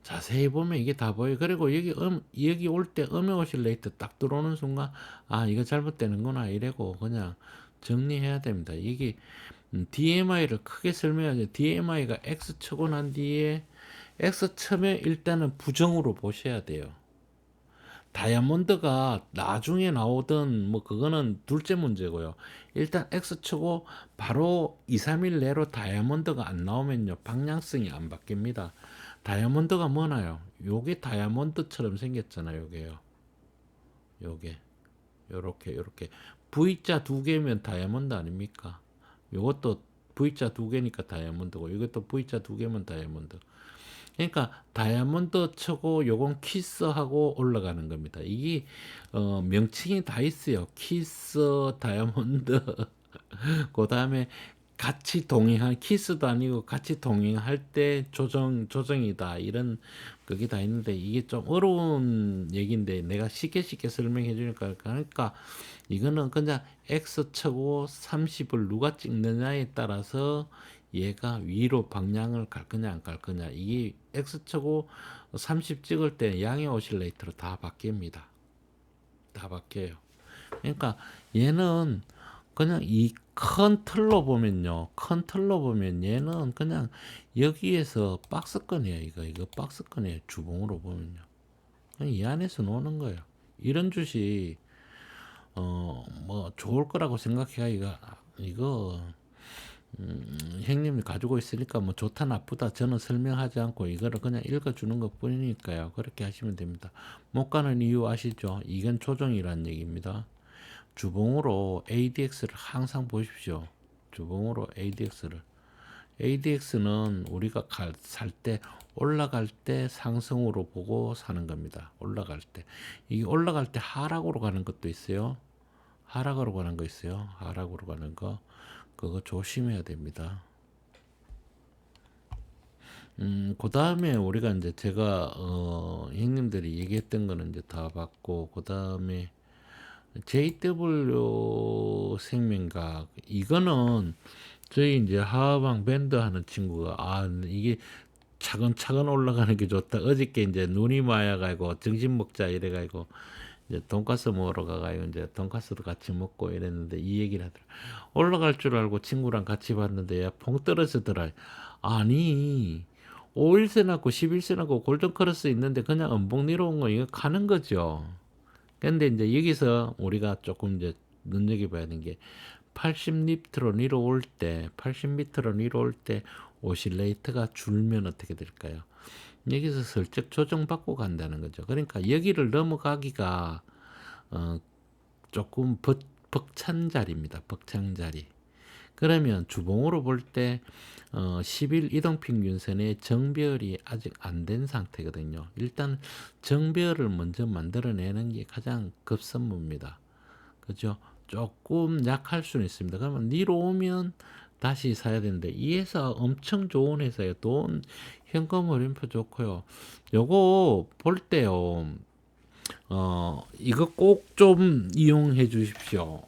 Speaker 1: 자세히 보면 이게 다 보여요. 그리고 여기 올 때 오실레이터 딱 들어오는 순간, 아, 이거 잘못되는구나, 이래고 그냥 정리해야 됩니다. 이게 DMI를 크게 설명하죠. DMI가 X 쳐고 난 뒤에 X 쳐면 일단은 부정으로 보셔야 돼요. 다이아몬드가 나중에 나오든 뭐 그거는 둘째 문제고요. 일단 X 치고 바로 2, 3일 내로 다이아몬드가 안 나오면요. 방향성이 안 바뀝니다. 다이아몬드가 뭐나요? 요게 다이아몬드처럼 생겼잖아요. 요게요. 요게. 요렇게. V자 두 개면 다이아몬드 아닙니까? 요것도 V자 두 개니까 다이아몬드고 이것도 V자 두 개면 다이아몬드. 그러니까 다이아몬드 쳐고 요건 키스하고 올라가는 겁니다. 이게 명칭이 다 있어요. 키스, 다이아몬드. 그 다음에 같이 동행한 키스도 아니고 같이 동행할 때 조정이다 이런 그게 다 있는데 이게 좀 어려운 얘기인데 내가 쉽게 설명해 주니까 그러니까 이거는 그냥 X 쳐고 30을 누가 찍느냐에 따라서 얘가 위로 방향을 갈 거냐 안 갈 거냐 이게 X 쳐고 30 찍을 때 양의 오실레이터로 다 바뀝니다. 다 바뀌어요. 그러니까 얘는 그냥 이 큰 틀로 보면요. 큰 틀로 보면 얘는 그냥 여기에서 박스권이에요. 이거 박스권이에요. 주봉으로 보면요. 그냥 이 안에서 노는 거예요. 이런 주식 뭐 좋을 거라고 생각해야 이거 형님이 가지고 있으니까 뭐 좋다 나쁘다 저는 설명하지 않고 이거를 그냥 읽어주는 것 뿐이니까요. 그렇게 하시면 됩니다. 못 가는 이유 아시죠? 이건 조정이라는 얘기입니다. 주봉으로 ADX를 항상 보십시오. 주봉으로 ADX는 우리가 살 때 올라갈 때 상승으로 보고 사는 겁니다. 올라갈 때. 이게 올라갈 때 하락으로 가는 것도 있어요. 하락으로 가는 거 있어요. 하락으로 가는 거. 그거 조심해야 됩니다. 그 다음에 우리가 이제 제가, 형님들이 얘기했던 거는 이제 다 봤고, 그 다음에 JW 생명각 이거는 저희 이제 하방 밴드 하는 친구가 이게 차근차근 올라가는 게 좋다. 어저께 이제 눈이 마여가지고 정신 먹자 이래가지고 이제 돈가스 먹으러 가가지고 이제 돈가스도 같이 먹고 이랬는데 이 얘기를 하더라. 올라갈 줄 알고 친구랑 같이 봤는데 야, 펑 떨어지더라. 아니 5일세 났고 11세 났고 골든크로스 있는데 그냥 음봉 내려온 거 이거 가는 거죠. 근데 이제 여기서 우리가 조금 이제 눈여겨봐야 되는 게 80m로 내려올 때, 80m로 내려올 때 오실레이터가 줄면 어떻게 될까요? 여기서 슬쩍 조정받고 간다는 거죠. 그러니까 여기를 넘어가기가 어, 조금 벅찬 자리입니다. 벅찬 자리. 그러면 주봉으로 볼 때 10일 이동평균선의 정배열이 아직 안 된 상태거든요. 일단 정배열을 먼저 만들어내는 게 가장 급선무입니다. 그죠? 조금 약할 수는 있습니다. 그러면 니로 오면 다시 사야 되는데 이 회사 엄청 좋은 회사예요. 돈 현금 흐름표 좋고요. 요거 볼 때요. 이거 꼭 좀 이용해 주십시오.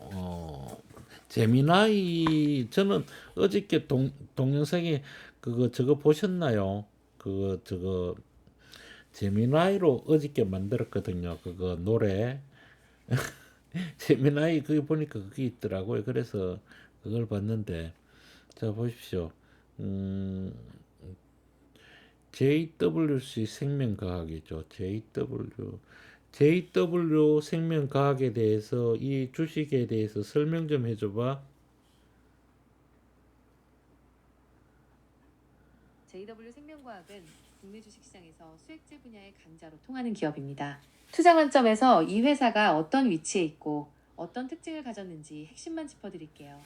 Speaker 1: 재미나이 저는 어저께 동영상에 그거 저거 보셨나요? 그거 저거 재미나이로 어저께 만들었거든요. 그거 노래 재미나이 그게 보니까 그게 있더라고요. 그래서 그걸 봤는데 자 보십시오. 음, JWC 생명과학이죠. JW 생명과학에 대해서 이 주식에 대해서 설명 좀 해줘봐.
Speaker 2: JW 생명과학은 국내 주식시장에서 수액제 분야의 강자로 통하는 기업입니다. 투자 관점에서 이 회사가 어떤 위치에 있고 어떤 특징을 가졌는지 핵심만 짚어드릴게요.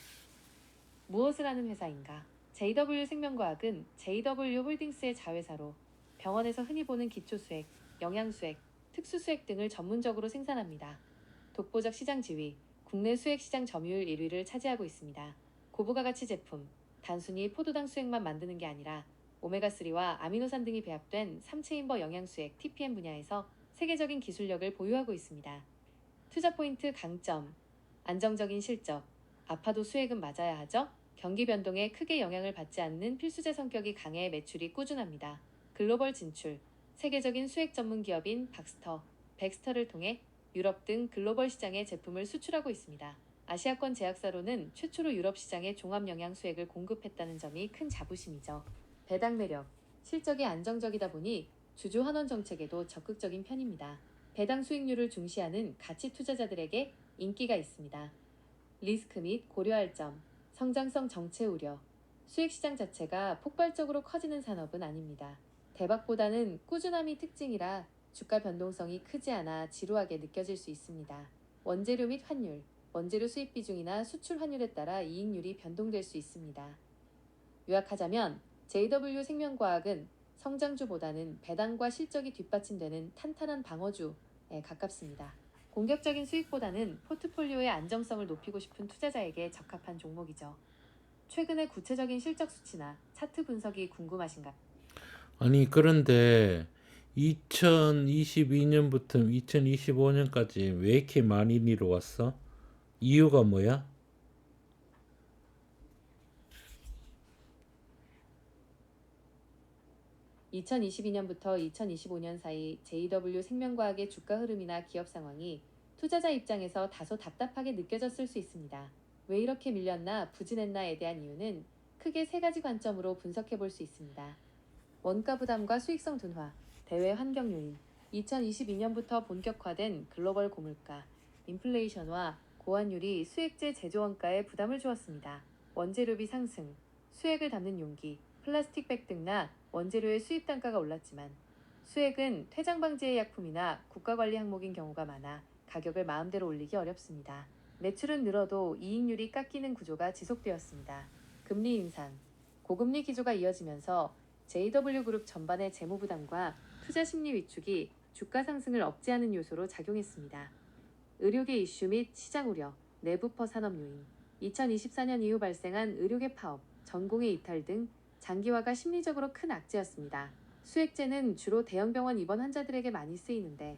Speaker 2: 무엇을 하는 회사인가? JW 생명과학은 JW 홀딩스의 자회사로 병원에서 흔히 보는 기초수액, 영양수액, 특수수액 등을 전문적으로 생산합니다. 독보적 시장 지위, 국내 수액 시장 점유율 1위를 차지하고 있습니다. 고부가 가치 제품, 단순히 포도당 수액만 만드는 게 아니라 오메가3와 아미노산 등이 배합된 3체인버 영양수액 TPM 분야에서 세계적인 기술력을 보유하고 있습니다. 투자 포인트 강점, 안정적인 실적, 아파도 수액은 맞아야 하죠? 경기 변동에 크게 영향을 받지 않는 필수재 성격이 강해 매출이 꾸준합니다. 글로벌 진출, 세계적인 수액 전문 기업인 백스터를 통해 유럽 등 글로벌 시장에 제품을 수출하고 있습니다. 아시아권 제약사로는 최초로 유럽 시장에 종합 영양 수액을 공급했다는 점이 큰 자부심이죠. 배당 매력, 실적이 안정적이다 보니 주주 환원 정책에도 적극적인 편입니다. 배당 수익률을 중시하는 가치 투자자들에게 인기가 있습니다. 리스크 및 고려할 점, 성장성 정체 우려, 수익 시장 자체가 폭발적으로 커지는 산업은 아닙니다. 대박보다는 꾸준함이 특징이라 주가 변동성이 크지 않아 지루하게 느껴질 수 있습니다. 원재료 및 환율, 원재료 수입 비중이나 수출 환율에 따라 이익률이 변동될 수 있습니다. 요약하자면 JW 생명과학은 성장주보다는 배당과 실적이 뒷받침되는 탄탄한 방어주에 가깝습니다. 공격적인 수익보다는 포트폴리오의 안정성을 높이고 싶은 투자자에게 적합한 종목이죠. 최근의 구체적인 실적 수치나 차트 분석이 궁금하신가요?
Speaker 1: 아니 그런데 2022년부터 2025년까지 왜 이렇게 많이 내려왔어? 이유가 뭐야?
Speaker 2: 2022년부터 2025년 사이 JW 생명과학의 주가 흐름이나 기업 상황이 투자자 입장에서 다소 답답하게 느껴졌을 수 있습니다. 왜 이렇게 밀렸나 부진했나에 대한 이유는 크게 세 가지 관점으로 분석해 볼 수 있습니다. 원가 부담과 수익성 둔화, 대외 환경 요인, 2022년부터 본격화된 글로벌 고물가, 인플레이션과 고환율이 수액제 제조 원가에 부담을 주었습니다. 원재료비 상승, 수액을 담는 용기, 플라스틱백 등나 원재료의 수입 단가가 올랐지만 수액은 퇴장 방지의 약품이나 국가관리 항목인 경우가 많아 가격을 마음대로 올리기 어렵습니다. 매출은 늘어도 이익률이 깎이는 구조가 지속되었습니다. 금리 인상, 고금리 기조가 이어지면서 JW그룹 전반의 재무 부담과 투자 심리 위축이 주가 상승을 억제하는 요소로 작용했습니다. 의료계 이슈 및 시장 우려, 내부퍼 산업 요인, 2024년 이후 발생한 의료계 파업, 전공의 이탈 등 장기화가 심리적으로 큰 악재였습니다. 수액제는 주로 대형 병원 입원 환자들에게 많이 쓰이는데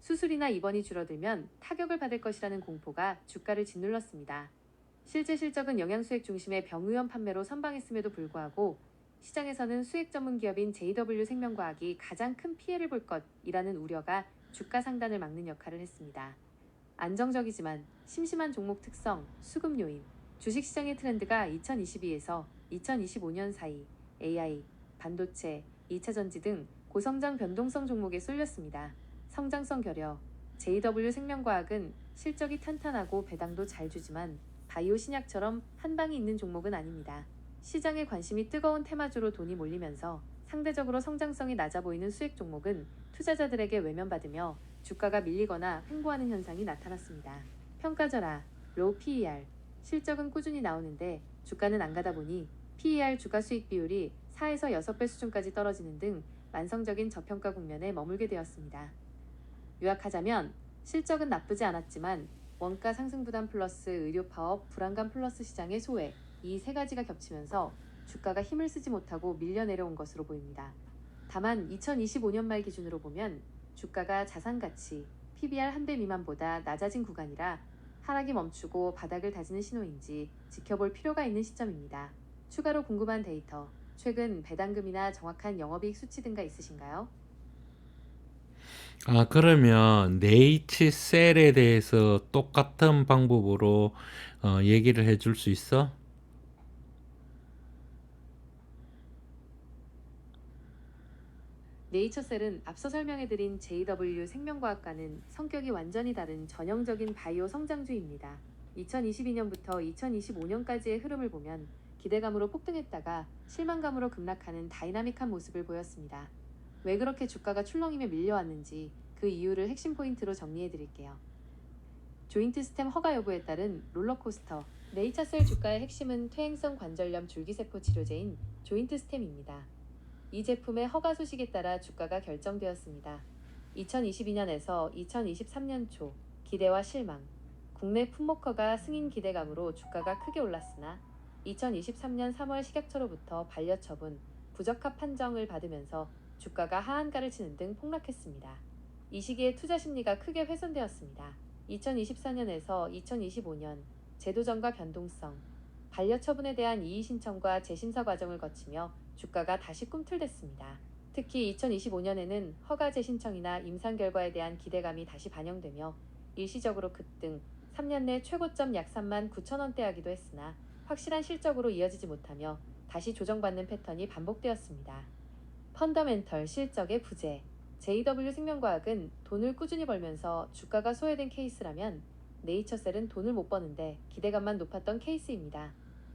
Speaker 2: 수술이나 입원이 줄어들면 타격을 받을 것이라는 공포가 주가를 짓눌렀습니다. 실제 실적은 영양수액 중심의 병의원 판매로 선방했음에도 불구하고 시장에서는 수액 전문 기업인 JW 생명과학이 가장 큰 피해를 볼 것이라는 우려가 주가 상단을 막는 역할을 했습니다. 안정적이지만 심심한 종목 특성, 수급 요인, 주식시장의 트렌드가 2022에서 2025년 사이 AI, 반도체, 2차전지 등 고성장 변동성 종목에 쏠렸습니다. 성장성 결여, JW 생명과학은 실적이 탄탄하고 배당도 잘 주지만 바이오 신약처럼 한 방이 있는 종목은 아닙니다. 시장의 관심이 뜨거운 테마주로 돈이 몰리면서 상대적으로 성장성이 낮아 보이는 수익 종목은 투자자들에게 외면받으며 주가가 밀리거나 횡보하는 현상이 나타났습니다. 평가절하, 로우 PER, 실적은 꾸준히 나오는데 주가는 안 가다 보니 PER 주가 수익 비율이 4에서 6배 수준까지 떨어지는 등 만성적인 저평가 국면에 머물게 되었습니다. 요약하자면 실적은 나쁘지 않았지만 원가 상승 부담 플러스 의료 파업 불안감 플러스 시장의 소외, 이 세 가지가 겹치면서 주가가 힘을 쓰지 못하고 밀려 내려온 것으로 보입니다. 다만 2025년 말 기준으로 보면 주가가 자산 가치, PBR 1배 미만보다 낮아진 구간이라 하락이 멈추고 바닥을 다지는 신호인지 지켜볼 필요가 있는 시점입니다. 추가로 궁금한 데이터, 최근 배당금이나 정확한 영업이익 수치 등가 있으신가요?
Speaker 1: 아, 그러면 네이치셀에 대해서 똑같은 방법으로 얘기를 해줄 수 있어?
Speaker 2: 네이처셀은 앞서 설명해드린 JW 생명과학과는 성격이 완전히 다른 전형적인 바이오 성장주입니다. 2022년부터 2025년까지의 흐름을 보면 기대감으로 폭등했다가 실망감으로 급락하는 다이나믹한 모습을 보였습니다. 왜 그렇게 주가가 출렁이며 밀려왔는지 그 이유를 핵심 포인트로 정리해드릴게요. 조인트 스템 허가 여부에 따른 롤러코스터. 네이처셀 주가의 핵심은 퇴행성 관절염 줄기세포 치료제인 조인트 스템입니다. 이 제품의 허가 소식에 따라 주가가 결정되었습니다. 2022년에서 2023년 초 기대와 실망, 국내 품목허가 승인 기대감으로 주가가 크게 올랐으나 2023년 3월 식약처로부터 반려 처분, 부적합 판정을 받으면서 주가가 하한가를 치는 등 폭락했습니다. 이 시기에 투자 심리가 크게 훼손되었습니다. 2024년에서 2025년 제도전과 변동성, 반려 처분에 대한 이의 신청과 재심사 과정을 거치며 주가가 다시 꿈틀댔습니다. 특히 2025년에는 허가 재신청이나 임상 결과에 대한 기대감이 다시 반영되며 일시적으로 급등, 3년 내 최고점 약 39,000원대 하기도 했으나 확실한 실적으로 이어지지 못하며 다시 조정받는 패턴이 반복되었습니다. 펀더멘털 실적의 부재. JW 생명과학은 돈을 꾸준히 벌면서 주가가 소외된 케이스라면 네이처셀은 돈을 못 버는데 기대감만 높았던 케이스입니다.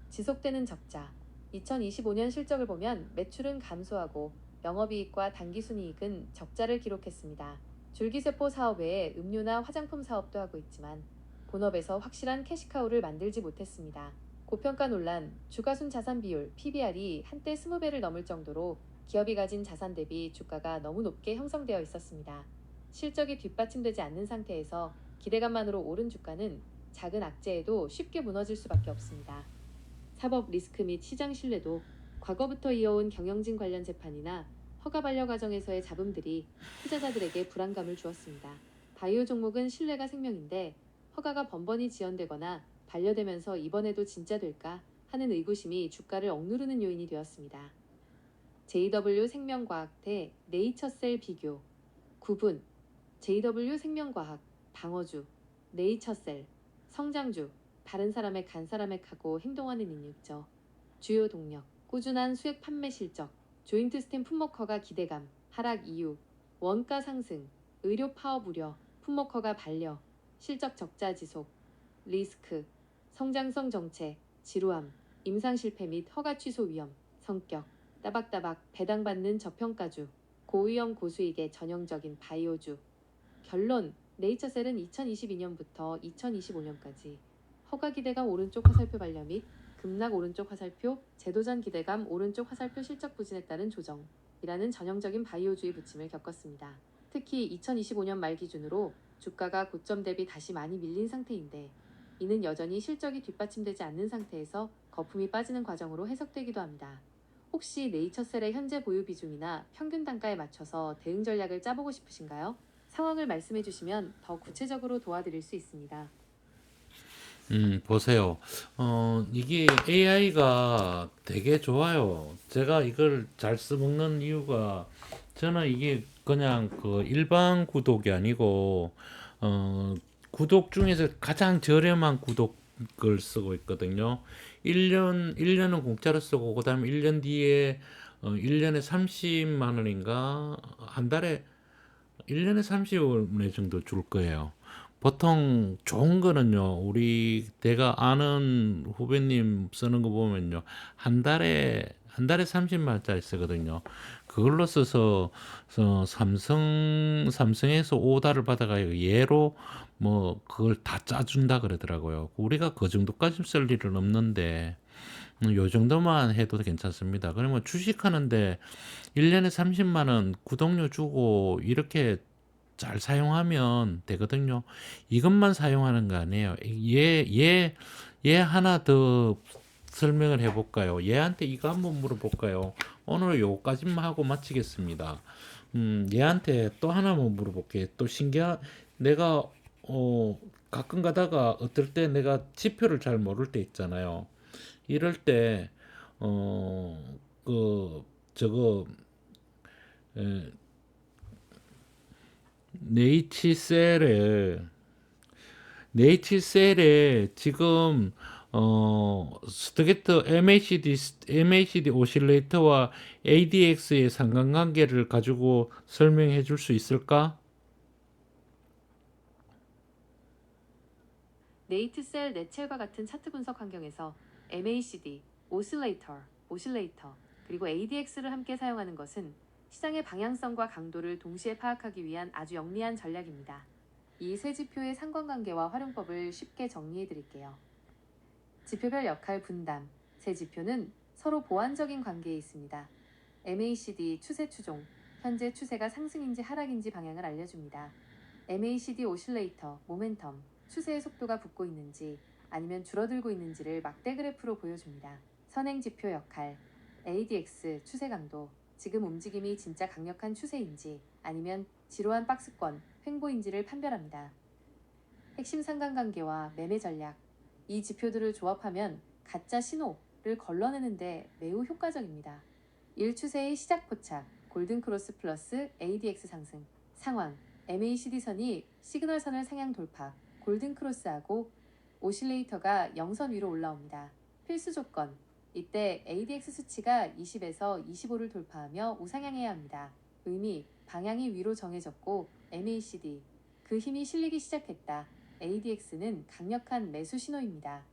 Speaker 2: 지속되는 적자. 2025년 실적을 보면 매출은 감소하고 영업이익과 당기순이익은 적자를 기록했습니다. 줄기세포 사업 외에 음료나 화장품 사업도 하고 있지만 본업에서 확실한 캐시카우를 만들지 못했습니다. 고평가 논란, 주가순 자산 비율 PBR이 한때 20배를 넘을 정도로 기업이 가진 자산 대비 주가가 너무 높게 형성되어 있었습니다. 실적이 뒷받침되지 않는 상태에서 기대감만으로 오른 주가는 작은 악재에도 쉽게 무너질 수밖에 없습니다. 사법 리스크 및 시장 신뢰도. 과거부터 이어온 경영진 관련 재판이나 허가 반려 과정에서의 잡음들이 투자자들에게 불안감을 주었습니다. 바이오 종목은 신뢰가 생명인데 허가가 번번이 지연되거나 반려되면서 이번에도 진짜 될까 하는 의구심이 주가를 억누르는 요인이 되었습니다. JW 생명과학 대 네이처셀 비교. 구분. JW 생명과학, 방어주, 네이처셀, 성장주, 다른 사람의 간 사람액하고 행동하는 인육저. 주요 동력, 꾸준한 수액 판매 실적, 조인트 스템 품목허가 기대감, 하락 이유, 원가 상승, 의료 파업 우려, 품목허가 반려, 실적 적자 지속, 리스크, 성장성 정책, 지루함, 임상 실패 및 허가 취소 위험, 성격, 따박따박 배당받는 저평가주, 고위험 고수익의 전형적인 바이오주. 결론, 네이처셀은 2022년부터 2025년까지 허가 기대감 오른쪽 화살표 반려 및 급락 오른쪽 화살표, 제도전 기대감 오른쪽 화살표 실적 부진에 따른 조정이라는 전형적인 바이오주의 부침을 겪었습니다. 특히 2025년 말 기준으로 주가가 고점 대비 다시 많이 밀린 상태인데 이는 여전히 실적이 뒷받침되지 않는 상태에서 거품이 빠지는 과정으로 해석되기도 합니다. 혹시 네이처셀의 현재 보유 비중이나 평균 단가에 맞춰서 대응 전략을 짜보고 싶으신가요? 상황을 말씀해 주시면 더 구체적으로 도와드릴 수 있습니다.
Speaker 1: 보세요. 이게 AI가 되게 좋아요. 제가 이걸 잘 써먹는 이유가 저는 이게 그냥 그 일반 구독이 아니고 어 구독 중에서 가장 저렴한 구독을 쓰고 있거든요. 1년은 공짜로 쓰고 그다음에 1년 뒤에 1년에 30만 원인가 한 달에 1년에 30원 정도 줄 거예요. 보통 좋은 거는요, 내가 아는 후배님 쓰는 거 보면요, 한 달에 30만 원짜리 쓰거든요. 그걸로 써서, 삼성에서 오다를 받아가지고 얘로 뭐, 그걸 다 짜준다 그러더라고요. 우리가 그 정도까지 쓸 일은 없는데, 요 정도만 해도 괜찮습니다. 그러면 주식하는데 1년에 30만 원 구독료 주고 이렇게 잘 사용하면 되거든요. 이것만 사용하는 거 아니에요. 얘 하나 더 설명을 해볼까요? 얘한테 이거 한번 물어볼까요? 오늘 요까지만 하고 마치겠습니다. 얘한테 또 하나만 물어볼게. 또 내가, 가끔 가다가 어떨 때 내가 지표를 잘 모를 때 있잖아요. 이럴 때, 어, 그, 저거, 에, 네이치셀에 지금 스트게터 MACD 오실레이터와 ADX의 상관관계를 가지고 설명해 줄 수 있을까?
Speaker 2: 네이트셀 네첼과 같은 차트 분석 환경에서 MACD, 오실레이터, 그리고 ADX를 함께 사용하는 것은 시장의 방향성과 강도를 동시에 파악하기 위한 아주 영리한 전략입니다. 이 세 지표의 상관관계와 활용법을 쉽게 정리해 드릴게요. 지표별 역할 분담. 세 지표는 서로 보완적인 관계에 있습니다. MACD 추세 추종. 현재 추세가 상승인지 하락인지 방향을 알려줍니다. MACD 오실레이터, 모멘텀. 추세의 속도가 붙고 있는지 아니면 줄어들고 있는지를 막대 그래프로 보여줍니다. 선행 지표 역할. ADX 추세 강도. 지금 움직임이 진짜 강력한 추세인지 아니면 지루한 박스권, 횡보인지를 판별합니다. 핵심 상관관계와 매매 전략. 이 지표들을 조합하면 가짜 신호를 걸러내는데 매우 효과적입니다. 1추세의 시작 포착, 골든크로스 플러스 ADX 상승, 상황, MACD 선이 시그널선을 상향 돌파, 골든크로스하고 오실레이터가 영선 위로 올라옵니다. 필수 조건, 이때 ADX 수치가 20에서 25를 돌파하며 우상향해야 합니다. 의미, 방향이 위로 정해졌고 MACD, 그 힘이 실리기 시작했다. ADX는 강력한 매수 신호입니다.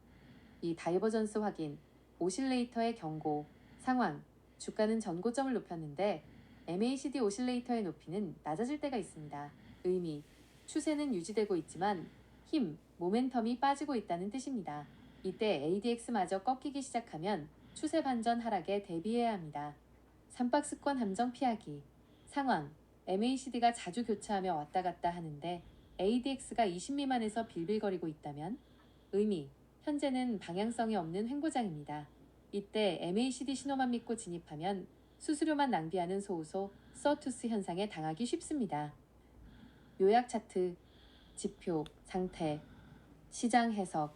Speaker 2: 이 다이버전스 확인, 오실레이터의 경고, 상황, 주가는 전고점을 높였는데 MACD 오실레이터의 높이는 낮아질 때가 있습니다. 의미, 추세는 유지되고 있지만 힘, 모멘텀이 빠지고 있다는 뜻입니다. 이때 ADX마저 꺾이기 시작하면 추세 반전 하락에 대비해야 합니다. 3박스권 함정 피하기, 상황, MACD가 자주 교차하며 왔다 갔다 하는데 ADX가 20 미만에서 빌빌거리고 있다면 의미, 현재는 방향성이 없는 횡보장입니다. 이때 MACD 신호만 믿고 진입하면 수수료만 낭비하는 소우소 서투스 현상에 당하기 쉽습니다. 요약 차트, 지표, 상태, 시장 해석,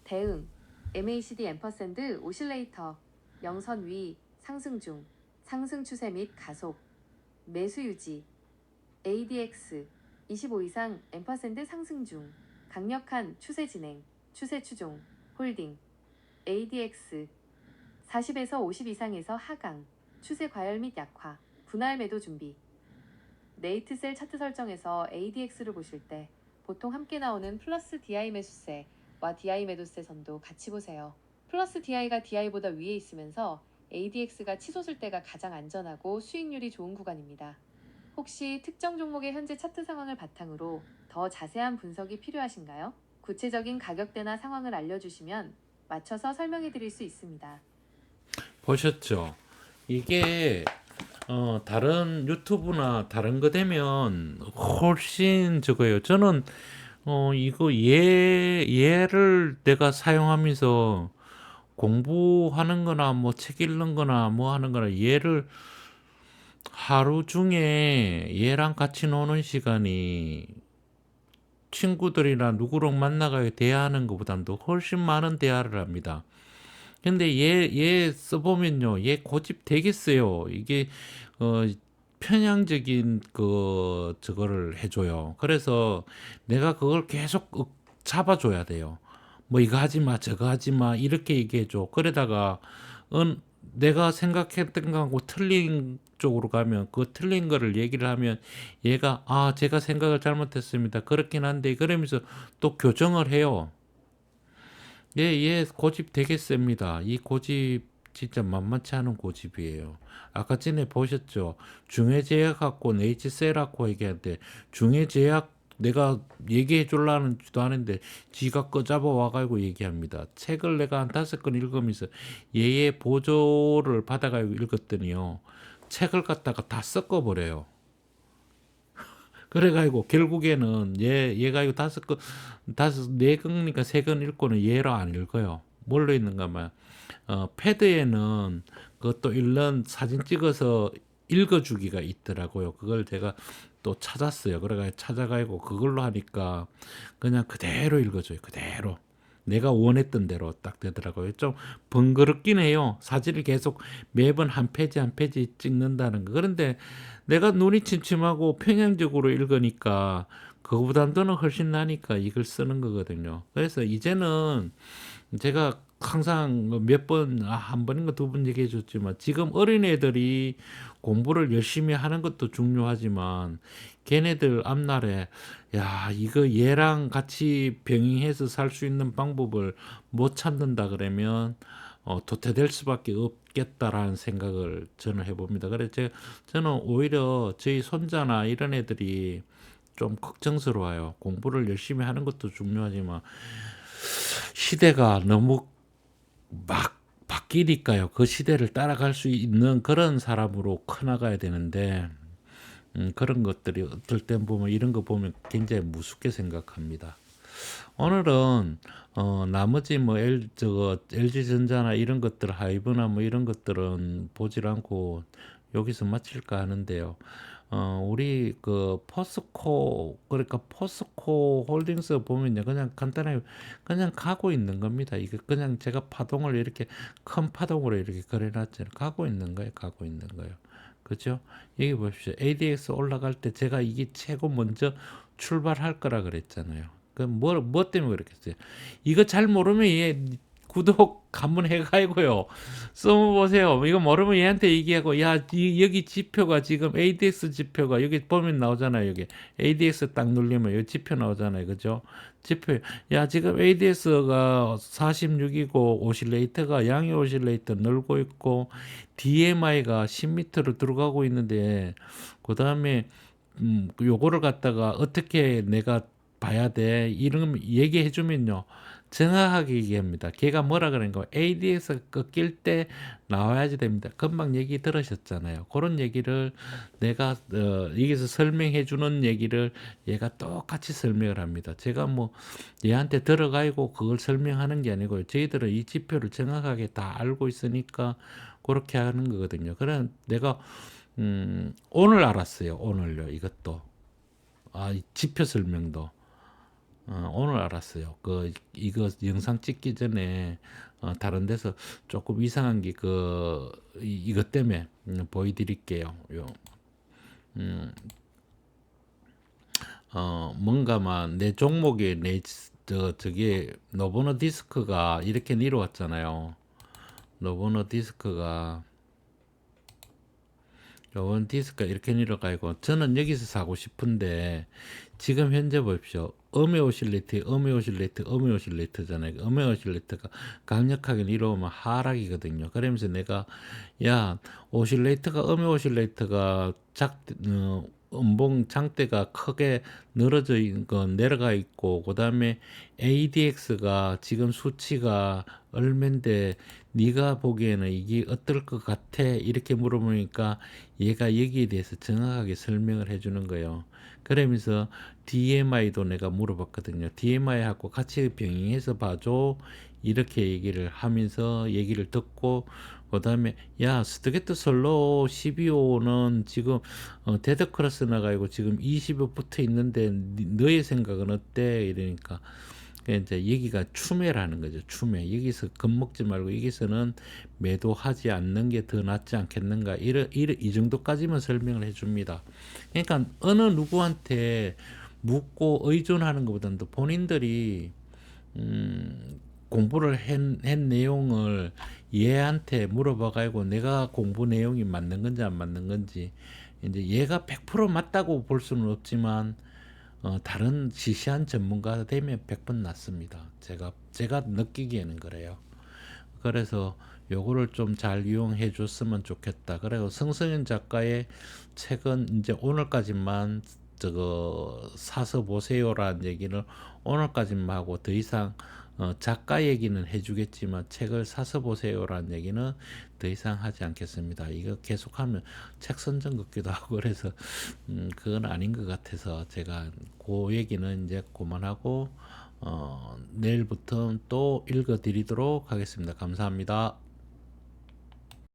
Speaker 2: 대응, MACD 앰퍼샌드 오실레이터, 영선 위, 상승 중, 상승 추세 및 가속, 매수 유지, ADX, 25 이상 앰퍼샌드 상승 중, 강력한 추세 진행, 추세 추종, 홀딩, ADX, 40에서 50 이상에서 하강, 추세 과열 및 약화, 분할 매도 준비. 네이트셀 차트 설정에서 ADX를 보실 때 보통 함께 나오는 플러스 DI 매수세와 DI 매도세 선도 같이 보세요. 플러스 DI가 DI보다 위에 있으면서 ADX가 치솟을 때가 가장 안전하고 수익률이 좋은 구간입니다. 혹시 특정 종목의 현재 차트 상황을 바탕으로 더 자세한 분석이 필요하신가요? 구체적인 가격대나 상황을 알려주시면 맞춰서 설명해 드릴 수 있습니다.
Speaker 1: 보셨죠? 이게 다른 유튜브나 다른 거 되면 훨씬 저거예요. 저는 이거 얘를 내가 사용하면서 공부하는 거나 뭐 책 읽는 거나 뭐 하는 거나 얘를 하루 중에 얘랑 같이 노는 시간이 친구들이나 누구랑 만나가 대화하는 것보다도 훨씬 많은 대화를 합니다. 근데 얘 써보면요, 얘 고집 되겠어요. 이게 어 편향적인 저거를 해줘요. 그래서 내가 그걸 계속 잡아줘야 돼요. 뭐 이거 하지 마, 저거 하지 마 이렇게 얘기해줘. 그러다가 내가 생각했던 거하고 틀린 쪽으로 가면 그 틀린 거를 얘기를 하면 얘가 제가 생각을 잘못했습니다. 그렇긴 한데 그러면서 또 교정을 해요. 얘 고집 되게 셉니다. 이 고집 진짜 만만치 않은 고집이에요. 아까 전에 보셨죠? 중해제약하고 네이치세라고 얘기하는데 중해제약 내가 얘기해 줄라는 지도 않은데 지가 꺼잡아 와가지고 얘기합니다. 책을 내가 한 5권 읽으면서 얘의 보조를 받아가지고 읽었더니요. 책을 갖다가 다 섞어버려요. 그래가지고 결국에는 얘가 이거 5권, 4권이니까 3권 읽고는 얘로 안 읽어요. 뭘로 읽는가면 패드에는 그것도 읽는 사진 찍어서 읽어주기가 있더라고요. 그걸 제가 또 찾았어요. 그래가 찾아가지고 그걸로 하니까 그냥 그대로 읽어줘요. 그대로. 내가 원했던 대로 딱 되더라고요. 좀 번거롭긴 해요. 사진을 계속 매번 한 페이지 한 페이지 찍는다는 거. 그런데 내가 눈이 침침하고 편향적으로 읽으니까 그거보다는 훨씬 나니까 이걸 쓰는 거거든요. 그래서 이제는 제가 항상 몇 번, 한 번인가 2번 얘기해 줬지만 지금 어린애들이 공부를 열심히 하는 것도 중요하지만 걔네들 앞날에 이거 얘랑 같이 병행해서 살 수 있는 방법을 못 찾는다 그러면 도태될 수밖에 없겠다라는 생각을 저는 해봅니다. 그래서 저는 오히려 저희 손자나 이런 애들이 좀 걱정스러워요. 공부를 열심히 하는 것도 중요하지만 시대가 너무 막 바뀌니까요. 그 시대를 따라갈 수 있는 그런 사람으로 커나가야 되는데 그런 것들이 어떨 땐 보면 이런 거 보면 굉장히 무섭게 생각합니다. 오늘은 나머지 뭐 LG전자나 이런 것들 하이브나 뭐 이런 것들은 보질 않고 여기서 마칠까 하는데요. 우리 그러니까 포스코 홀딩스 보면요. 그냥 간단하게 그냥 가고 있는 겁니다. 이게 그냥 제가 파동을 이렇게 큰 파동으로 이렇게 그려놨잖아요. 가고 있는 거예요. 가고 있는 거예요. 그죠? 여기 보십시오. ADX 올라갈 때 제가 이게 최고 먼저 출발할 거라 그랬잖아요. 뭐 때문에 그랬겠어요? 이거 잘 모르면 얘 구독 한번 해가지고요. 써보세요. 이거 모르면 얘한테 얘기하고, 여기 지표가 지금 ADX 지표가 여기 보면 나오잖아요. 여기 ADX 딱 누르면 여기 지표 나오잖아요. 그죠? 지표. 지금 ADX가 46이고, 오실레이터가 양의 오실레이터 늘고 있고, DMI가 10m로 들어가고 있는데, 그 다음에, 요거를 갖다가 어떻게 내가 봐야 돼. 이런 얘기해 주면요. 정확하게 얘기합니다. 걔가 뭐라 그러는 거 ADX 꺾일 때 나와야지 됩니다. 금방 얘기 들으셨잖아요. 그런 얘기를 내가 여기서 설명해 주는 얘기를 얘가 똑같이 설명을 합니다. 제가 뭐 얘한테 들어가고 그걸 설명하는 게 아니고요. 저희들은 이 지표를 정확하게 다 알고 있으니까 그렇게 하는 거거든요. 그래 내가 오늘 알았어요. 오늘요. 이것도 이 지표 설명도 오늘 알았어요. 이거 영상 찍기 전에 다른 데서 조금 이상한 게 이것 때문에 보여드릴게요. 음, 뭔가만 내 종목에 저게 노보노 디스크가 이렇게 내려왔잖아요. 노보노 디스크가 요번 디스크가 이렇게 내려가고 저는 여기서 사고 싶은데 지금 현재 보십시오. 음의 오실레이트잖아요. 음의 오실레이트가 강력하게 내려오면 하락이거든요. 그러면서 내가 오실레이트가 음의 오실레이트가 음봉 장대가 크게 늘어져 있는 건 내려가 있고 그다음에 ADX가 지금 수치가 얼마인데 네가 보기에는 이게 어떨 것 같아? 이렇게 물어보니까 얘가 여기에 대해서 정확하게 설명을 해주는 거예요. 그러면서 DMI도 내가 물어봤거든요. DMI하고 같이 병행해서 봐줘. 이렇게 얘기를 하면서 얘기를 듣고 그 다음에 스트게트 솔로 12호는 지금 데드 크로스 나가고 지금 20호 붙어 있는데 너의 생각은 어때? 이러니까 그 이제 여기가 추매라는 거죠. 추매. 여기서 겁먹지 말고 여기서는 매도하지 않는 게 더 낫지 않겠는가. 이 정도까지만 설명을 해줍니다. 그러니까 어느 누구한테 묻고 의존하는 것보다는 본인들이 공부를 한 내용을 얘한테 물어봐 가지고 내가 공부 내용이 맞는 건지 안 맞는 건지, 이제 얘가 100% 맞다고 볼 수는 없지만 다른 시시한 전문가가 되면 100번 낫습니다. 제가 느끼기에는 그래요. 그래서 요거를 좀 잘 이용해 줬으면 좋겠다. 그리고 성성현 작가의 책은 이제 오늘까지만 저거 사서 보세요라는 얘기를 오늘까지만 하고, 더 이상 작가 얘기는 해주겠지만 책을 사서 보세요라는 얘기는 더 이상 하지 않겠습니다. 이거 계속하면 책 선전 같기도 하고 그래서 그건 아닌 것 같아서 제가 그 얘기는 이제 그만하고 내일부터 또 읽어드리도록 하겠습니다. 감사합니다.